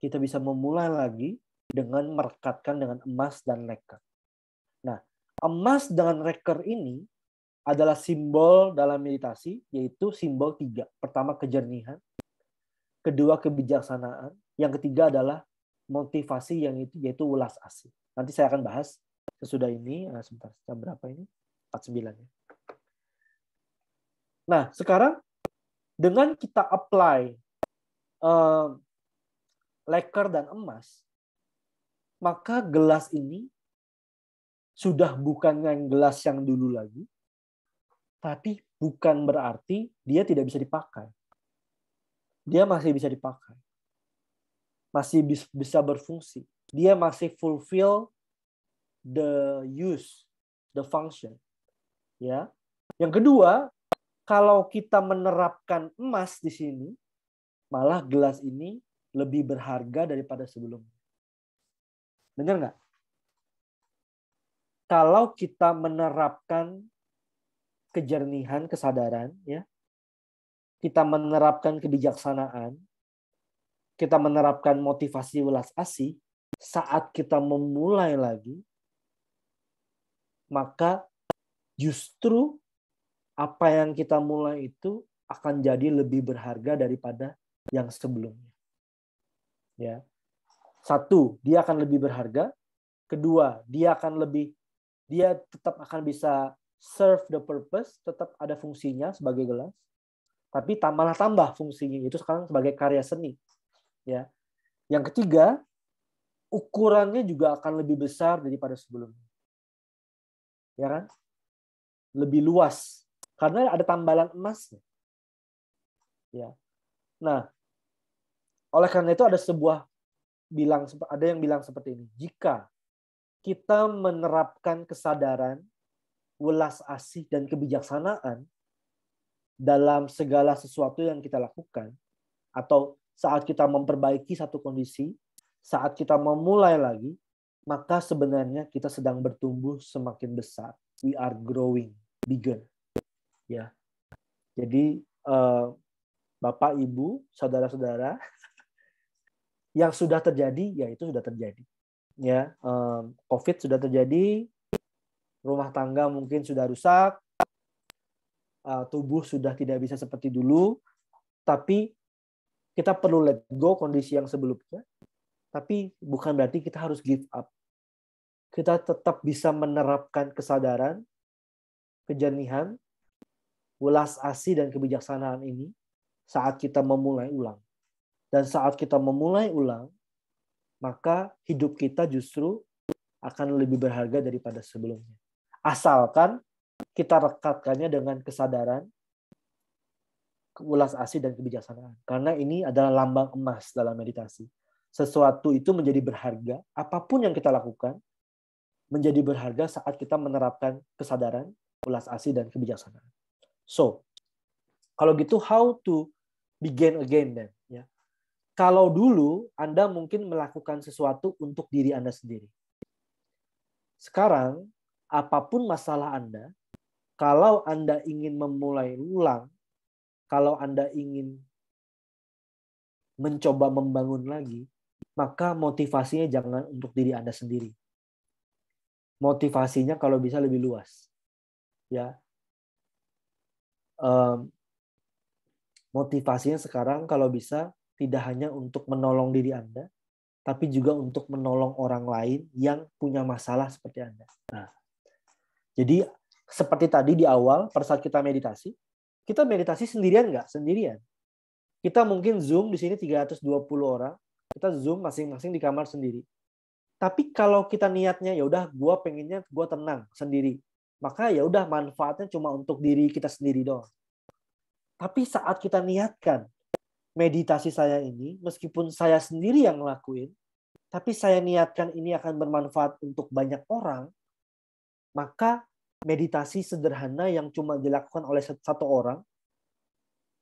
Kita bisa memulai lagi dengan merekatkan dengan emas dan lacquer. Nah, emas dan lacquer ini adalah simbol dalam meditasi, yaitu simbol 3. Pertama, kejernihan. Kedua, kebijaksanaan. Yang ketiga adalah motivasi, yang itu yaitu welas asih. Nanti saya akan bahas sesudah ini. Sebentar, jam berapa ini? 49 ya. Nah, sekarang dengan kita apply lacquer dan emas, maka gelas ini sudah bukan yang gelas yang dulu lagi, tapi bukan berarti dia tidak bisa dipakai. Dia masih bisa dipakai. Masih bisa berfungsi. Dia masih fulfill the use, the function. Ya. Yang kedua, kalau kita menerapkan emas di sini, malah gelas ini lebih berharga daripada sebelumnya. Benar nggak? kalau kita menerapkan kejernihan, kesadaran, ya, kita menerapkan kebijaksanaan, kita menerapkan motivasi welas asih, saat kita memulai lagi, maka justru apa yang kita mulai itu akan jadi lebih berharga daripada yang sebelumnya. Ya. Satu, dia akan lebih berharga. Kedua, dia tetap akan bisa serve the purpose, tetap ada fungsinya sebagai gelas, tapi malah tambah fungsinya itu sekarang sebagai karya seni. Ya. Yang ketiga, ukurannya juga akan lebih besar daripada sebelumnya. Ya kan? Lebih luas karena ada tambalan emasnya. Ya. Nah, oleh karena itu ada yang bilang seperti ini. Jika kita menerapkan kesadaran, welas asih, dan kebijaksanaan dalam segala sesuatu yang kita lakukan, atau saat kita memperbaiki satu kondisi, saat kita memulai lagi, maka sebenarnya kita sedang bertumbuh semakin besar. We are growing bigger. Ya. Jadi Bapak, Ibu, saudara-saudara, yang sudah terjadi, ya itu sudah terjadi. Ya, COVID sudah terjadi, rumah tangga mungkin sudah rusak, tubuh sudah tidak bisa seperti dulu, tapi kita perlu let go kondisi yang sebelumnya, tapi bukan berarti kita harus give up. Kita tetap bisa menerapkan kesadaran, kejernihan, welas asih, dan kebijaksanaan ini saat kita memulai ulang. Dan saat kita memulai ulang, maka hidup kita justru akan lebih berharga daripada sebelumnya. Asalkan kita rekatkannya dengan kesadaran, welas asih, dan kebijaksanaan. Karena ini adalah lambang emas dalam meditasi. Sesuatu itu menjadi berharga, apapun yang kita lakukan, menjadi berharga saat kita menerapkan kesadaran, welas asih, dan kebijaksanaan. So, kalau gitu, how to begin again then? Ya. Kalau dulu Anda mungkin melakukan sesuatu untuk diri Anda sendiri. Sekarang, apapun masalah Anda, kalau Anda ingin memulai ulang, kalau Anda ingin mencoba membangun lagi, maka motivasinya jangan untuk diri Anda sendiri. Motivasinya kalau bisa lebih luas. Ya. Motivasinya sekarang kalau bisa tidak hanya untuk menolong diri Anda, tapi juga untuk menolong orang lain yang punya masalah seperti Anda. Nah, jadi seperti tadi di awal, pada saat kita meditasi sendirian nggak? Sendirian. Kita mungkin Zoom di sini 320 orang, kita Zoom masing-masing di kamar sendiri. Tapi kalau kita niatnya, ya udah, gue pengennya gue tenang sendiri, maka ya udah manfaatnya cuma untuk diri kita sendiri doang. Tapi saat kita niatkan meditasi saya ini, meskipun saya sendiri yang ngelakuin, tapi saya niatkan ini akan bermanfaat untuk banyak orang, maka meditasi sederhana yang cuma dilakukan oleh satu orang,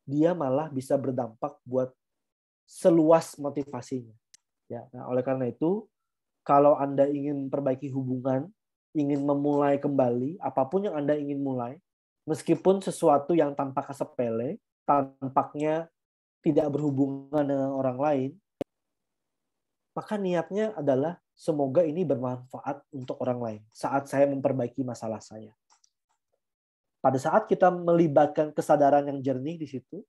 dia malah bisa berdampak buat seluas motivasinya. Ya, nah, oleh karena itu, kalau Anda ingin memperbaiki hubungan, ingin memulai kembali, apapun yang Anda ingin mulai, meskipun sesuatu yang tampaknya sepele, tampaknya tidak berhubungan dengan orang lain, maka niatnya adalah semoga ini bermanfaat untuk orang lain saat saya memperbaiki masalah saya. Pada saat kita melibatkan kesadaran yang jernih di situ,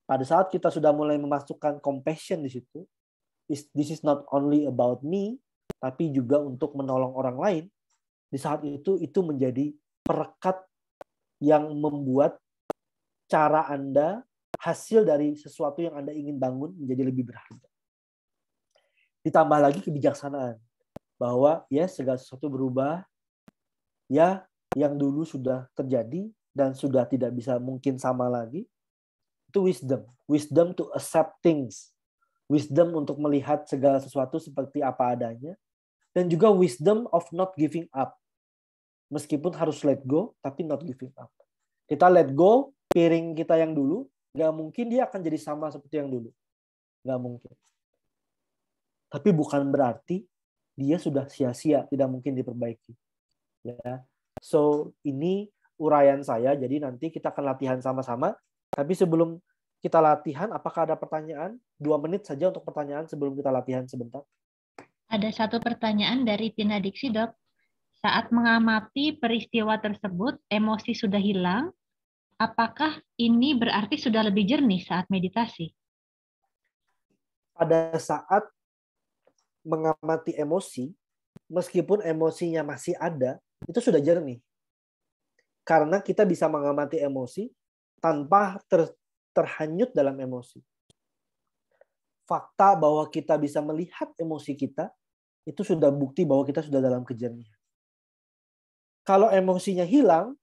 pada saat kita sudah mulai memasukkan compassion di situ, this is not only about me, tapi juga untuk menolong orang lain. Di saat itu menjadi perekat yang membuat cara Anda, hasil dari sesuatu yang Anda ingin bangun menjadi lebih berharga. Ditambah lagi kebijaksanaan, bahwa ya segala sesuatu berubah, ya yang dulu sudah terjadi dan sudah tidak bisa mungkin sama lagi, itu wisdom to accept things, wisdom untuk melihat segala sesuatu seperti apa adanya, dan juga wisdom of not giving up, meskipun harus let go, tapi not giving up. Kita let go piring kita yang dulu, nggak mungkin dia akan jadi sama seperti yang dulu, nggak mungkin. Tapi bukan berarti dia sudah sia-sia, tidak mungkin diperbaiki. Ya. So, ini uraian saya, jadi nanti kita akan latihan sama-sama. Tapi sebelum kita latihan, apakah ada pertanyaan? 2 menit saja untuk pertanyaan sebelum kita latihan sebentar. Ada satu pertanyaan dari Tina Diksi, Dok. Saat mengamati peristiwa tersebut, emosi sudah hilang. Apakah ini berarti sudah lebih jernih saat meditasi? Pada saat mengamati emosi, meskipun emosinya masih ada, itu sudah jernih. Karena kita bisa mengamati emosi tanpa terhanyut dalam emosi. Fakta bahwa kita bisa melihat emosi kita, itu sudah bukti bahwa kita sudah dalam kejernihan. Kalau emosinya hilang,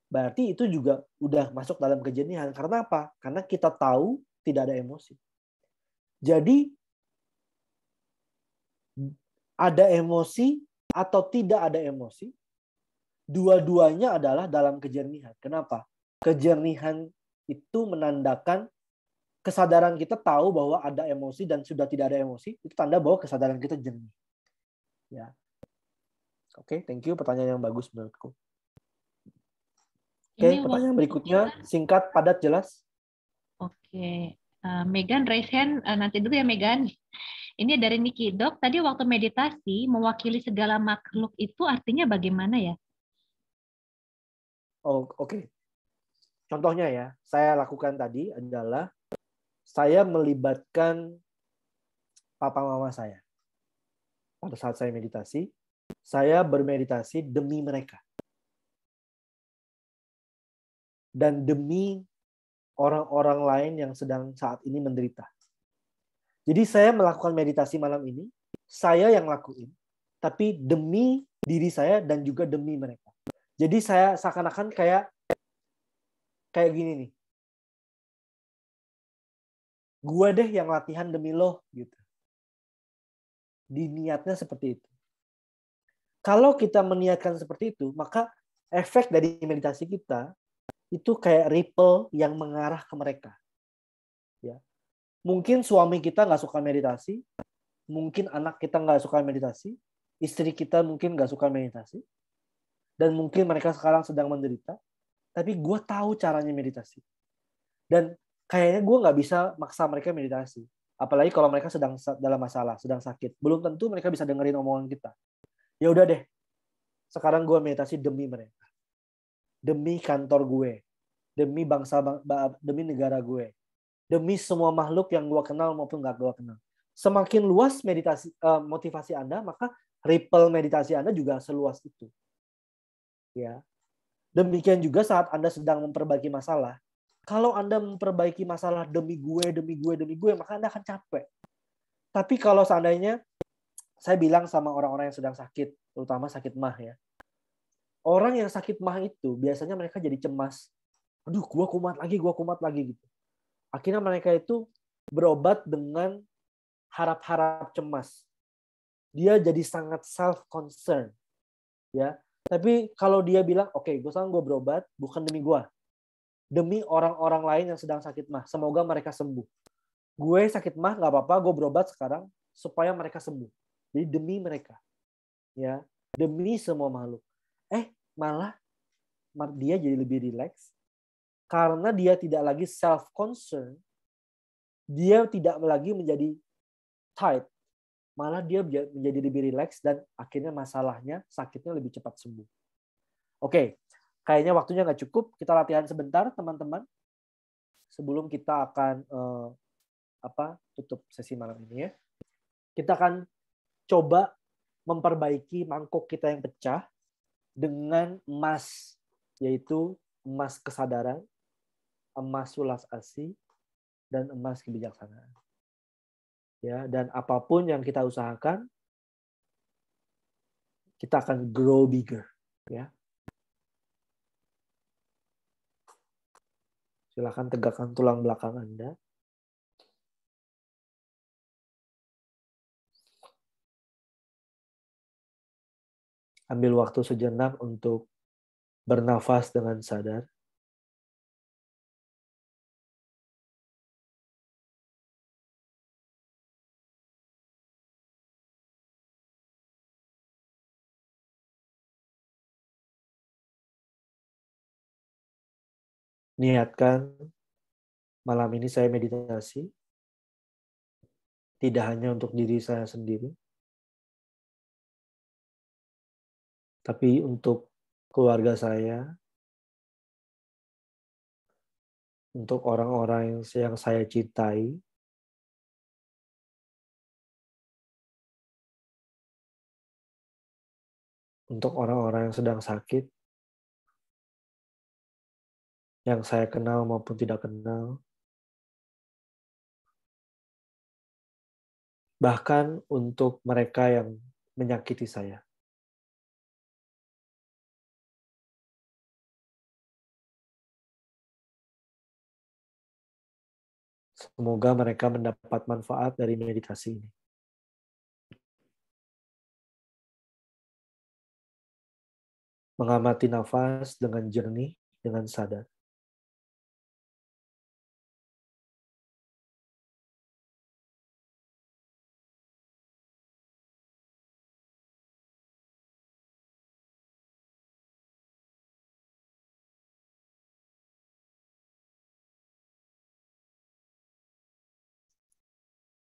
berarti itu juga udah masuk dalam kejernihan. Karena apa? Karena kita tahu tidak ada emosi. Jadi, ada emosi atau tidak ada emosi, dua-duanya adalah dalam kejernihan. Kenapa? Kejernihan itu menandakan kesadaran kita tahu bahwa ada emosi dan sudah tidak ada emosi, itu tanda bahwa kesadaran kita jernih. Ya. Oke, thank you. Pertanyaan yang bagus menurutku. Oke, pertanyaan berikutnya, singkat, padat, jelas. Oke, Megan raise hand, nanti dulu ya Megan. Ini dari Niki, Dok, tadi waktu meditasi mewakili segala makhluk itu artinya bagaimana ya? Oh, oke. Contohnya ya, saya lakukan tadi adalah saya melibatkan papa mama saya. Pada saat saya meditasi, saya bermeditasi demi mereka. Dan demi orang-orang lain yang sedang saat ini menderita. Jadi saya melakukan meditasi malam ini, saya yang lakuin, tapi demi diri saya dan juga demi mereka. Jadi saya seakan-akan kayak gini nih. Gue deh yang latihan demi lo gitu. Diniatnya seperti itu. Kalau kita meniatkan seperti itu, maka efek dari meditasi kita itu kayak ripple yang mengarah ke mereka. Ya. Mungkin suami kita nggak suka meditasi, mungkin anak kita nggak suka meditasi, istri kita mungkin nggak suka meditasi, dan mungkin mereka sekarang sedang menderita, tapi gue tahu caranya meditasi. Dan kayaknya gue nggak bisa maksa mereka meditasi. Apalagi kalau mereka sedang dalam masalah, sedang sakit. Belum tentu mereka bisa dengerin omongan kita. Ya udah deh, sekarang gue meditasi demi mereka. Demi kantor gue. Demi bangsa, demi negara gue. Demi semua makhluk yang gue kenal maupun nggak gue kenal. Semakin luas meditasi motivasi Anda, maka ripple meditasi Anda juga seluas itu. Ya. Demikian juga saat Anda sedang memperbaiki masalah. Kalau Anda memperbaiki masalah demi gue, maka Anda akan capek. Tapi kalau seandainya, saya bilang sama orang-orang yang sedang sakit, terutama sakit MAH ya. Orang yang sakit MAH itu, biasanya mereka jadi cemas. Aduh, gue kumat lagi gitu. Akhirnya mereka itu berobat dengan harap-harap cemas. Dia jadi sangat self-concern. Ya. Tapi kalau dia bilang, oke, gue berobat, bukan demi gue. Demi orang-orang lain yang sedang sakit MAH. Semoga mereka sembuh. Gue sakit MAH, nggak apa-apa, gue berobat sekarang supaya mereka sembuh. Jadi demi mereka. Ya, demi semua makhluk. Malah dia jadi lebih rileks karena dia tidak lagi self-concern. Dia tidak lagi menjadi tight. Malah dia menjadi lebih rileks dan akhirnya masalahnya, sakitnya lebih cepat sembuh. Oke, kayaknya waktunya nggak cukup. Kita latihan sebentar, teman-teman. Sebelum kita akan tutup sesi malam ini ya. Kita akan coba memperbaiki mangkok kita yang pecah dengan emas, yaitu emas kesadaran, emas welas asih, dan emas kebijaksanaan. Ya, dan apapun yang kita usahakan, kita akan grow bigger. Ya. Silakan tegakkan tulang belakang Anda. Ambil waktu sejenak untuk bernafas dengan sadar. Niatkan malam ini saya meditasi, tidak hanya untuk diri saya sendiri, tapi untuk keluarga saya, untuk orang-orang yang saya cintai, untuk orang-orang yang sedang sakit, yang saya kenal maupun tidak kenal, bahkan untuk mereka yang menyakiti saya. Semoga mereka mendapat manfaat dari meditasi ini. Mengamati nafas dengan jernih, dengan sadar.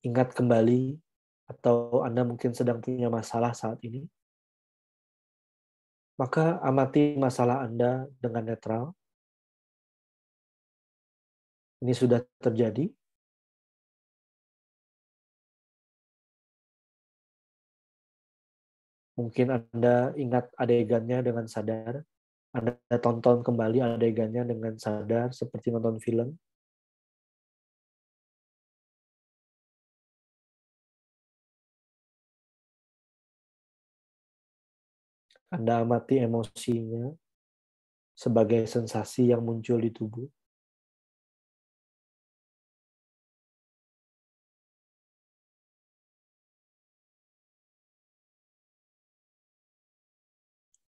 Ingat kembali, atau Anda mungkin sedang punya masalah saat ini, maka amati masalah Anda dengan netral. Ini sudah terjadi. Mungkin Anda ingat adegannya dengan sadar. Anda tonton kembali adegannya dengan sadar seperti nonton film. Anda amati emosinya sebagai sensasi yang muncul di tubuh.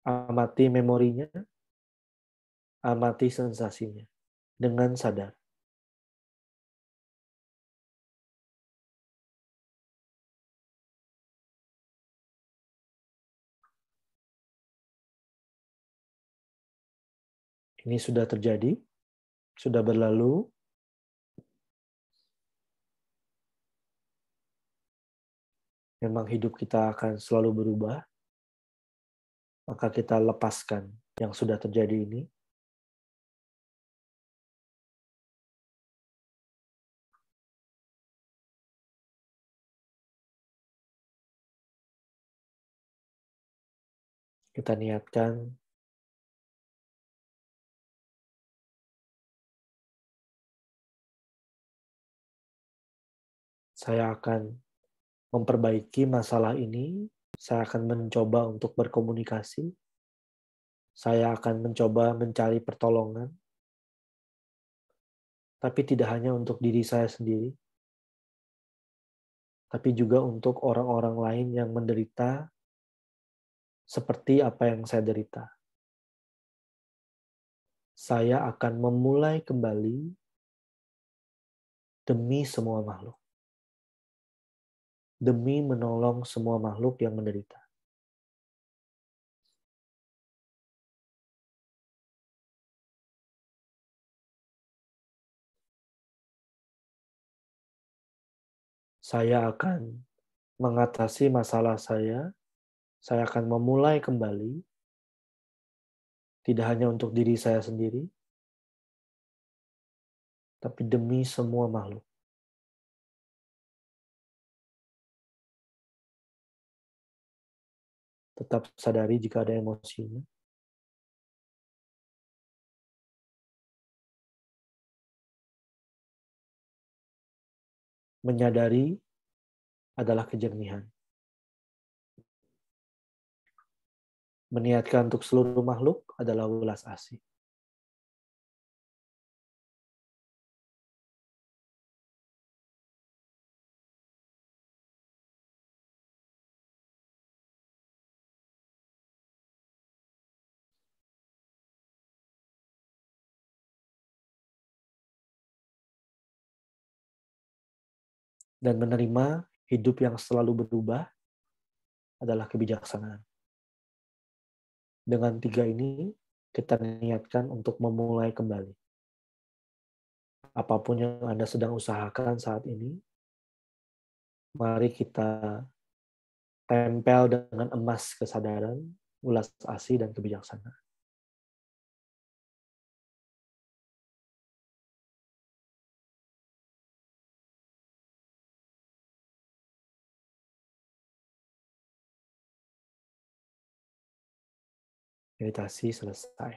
Amati memorinya, amati sensasinya dengan sadar. Ini sudah terjadi, sudah berlalu. Memang hidup kita akan selalu berubah, maka kita lepaskan yang sudah terjadi ini. Kita niatkan saya akan memperbaiki masalah ini, saya akan mencoba untuk berkomunikasi, saya akan mencoba mencari pertolongan, tapi tidak hanya untuk diri saya sendiri, tapi juga untuk orang-orang lain yang menderita seperti apa yang saya derita. Saya akan memulai kembali demi semua makhluk. Demi menolong semua makhluk yang menderita. Saya akan mengatasi masalah saya akan memulai kembali, tidak hanya untuk diri saya sendiri, tapi demi semua makhluk. Tetap sadari jika ada emosinya. Menyadari adalah kejernihan. Meniatkan untuk seluruh makhluk adalah welas asih. Dan menerima hidup yang selalu berubah adalah kebijaksanaan. Dengan 3 ini, kita niatkan untuk memulai kembali. apapun yang Anda sedang usahakan saat ini, mari kita tempel dengan emas kesadaran, ulas asih, dan kebijaksanaan. Meditasi selesai.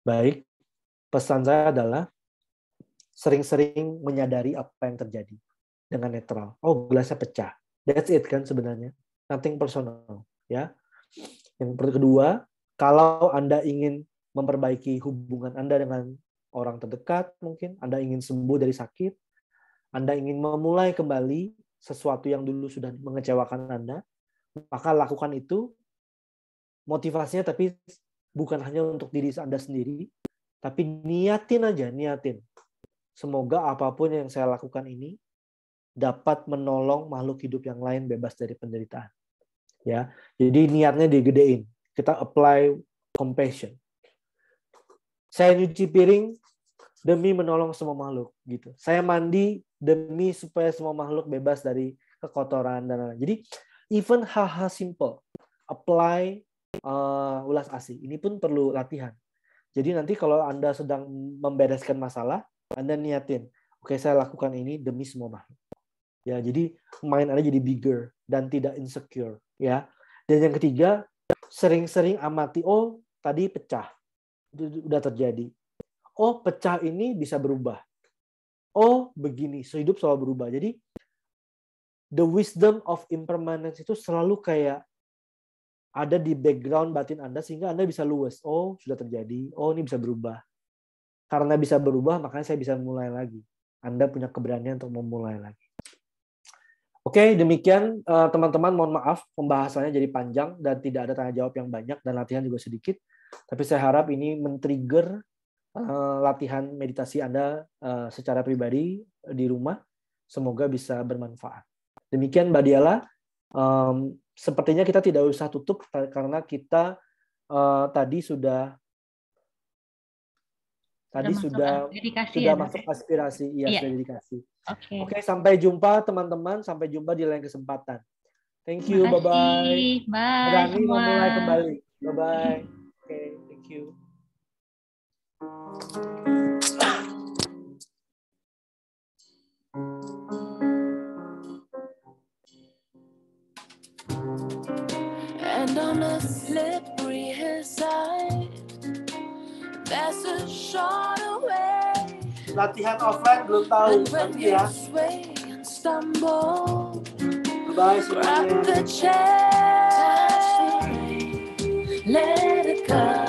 Baik, pesan saya adalah sering-sering menyadari apa yang terjadi dengan netral. Oh, gelasnya pecah. That's it kan sebenarnya. Nothing personal, ya. Yang kedua, kalau Anda ingin memperbaiki hubungan Anda dengan orang terdekat, mungkin Anda ingin sembuh dari sakit, Anda ingin memulai kembali sesuatu yang dulu sudah mengecewakan Anda, maka lakukan itu. Motivasinya tapi bukan hanya untuk diri Anda sendiri, tapi niatin aja, niatin. Semoga apapun yang saya lakukan ini dapat menolong makhluk hidup yang lain bebas dari penderitaan. Ya, jadi niatnya digedein. Kita apply compassion. Saya nyuci piring demi menolong semua makhluk, gitu. Saya mandi demi supaya semua makhluk bebas dari kekotoran dan lain-lain. Jadi even hal-hal simple, apply ulas asih. Ini pun perlu latihan. Jadi nanti kalau Anda sedang membereskan masalah, Anda niatin, oke, saya lakukan ini demi semua makhluk. Ya, jadi mind Anda jadi bigger dan tidak insecure, ya. Dan yang ketiga, sering-sering amati, oh, tadi pecah. Itu udah terjadi. Oh, pecah ini bisa berubah. Oh, begini, hidup selalu berubah. Jadi the wisdom of impermanence itu selalu kayak ada di background batin Anda sehingga Anda bisa luwes. Oh, sudah terjadi. Oh, ini bisa berubah. Karena bisa berubah, makanya saya bisa mulai lagi. Anda punya keberanian untuk memulai lagi. Oke, demikian teman-teman. Mohon maaf, pembahasannya jadi panjang dan tidak ada tanya jawab yang banyak dan latihan juga sedikit. Tapi saya harap ini men-trigger latihan meditasi Anda secara pribadi di rumah. Semoga bisa bermanfaat. Demikian Mbak Diala. Sepertinya kita tidak usah tutup karena kita tadi sudah masuk aspirasi, iya. Sudah dedikasi. Oke, sampai jumpa teman-teman, sampai jumpa di lain kesempatan. Thank you, bye bye. Berani semua. memulai kembali. Bye bye. Oke, thank you. And on a slippery hillside, there's a shorter way. Latihan offline belum tahu nanti ya. Sway and stumble, Bye grab semuanya. the chair, let it go.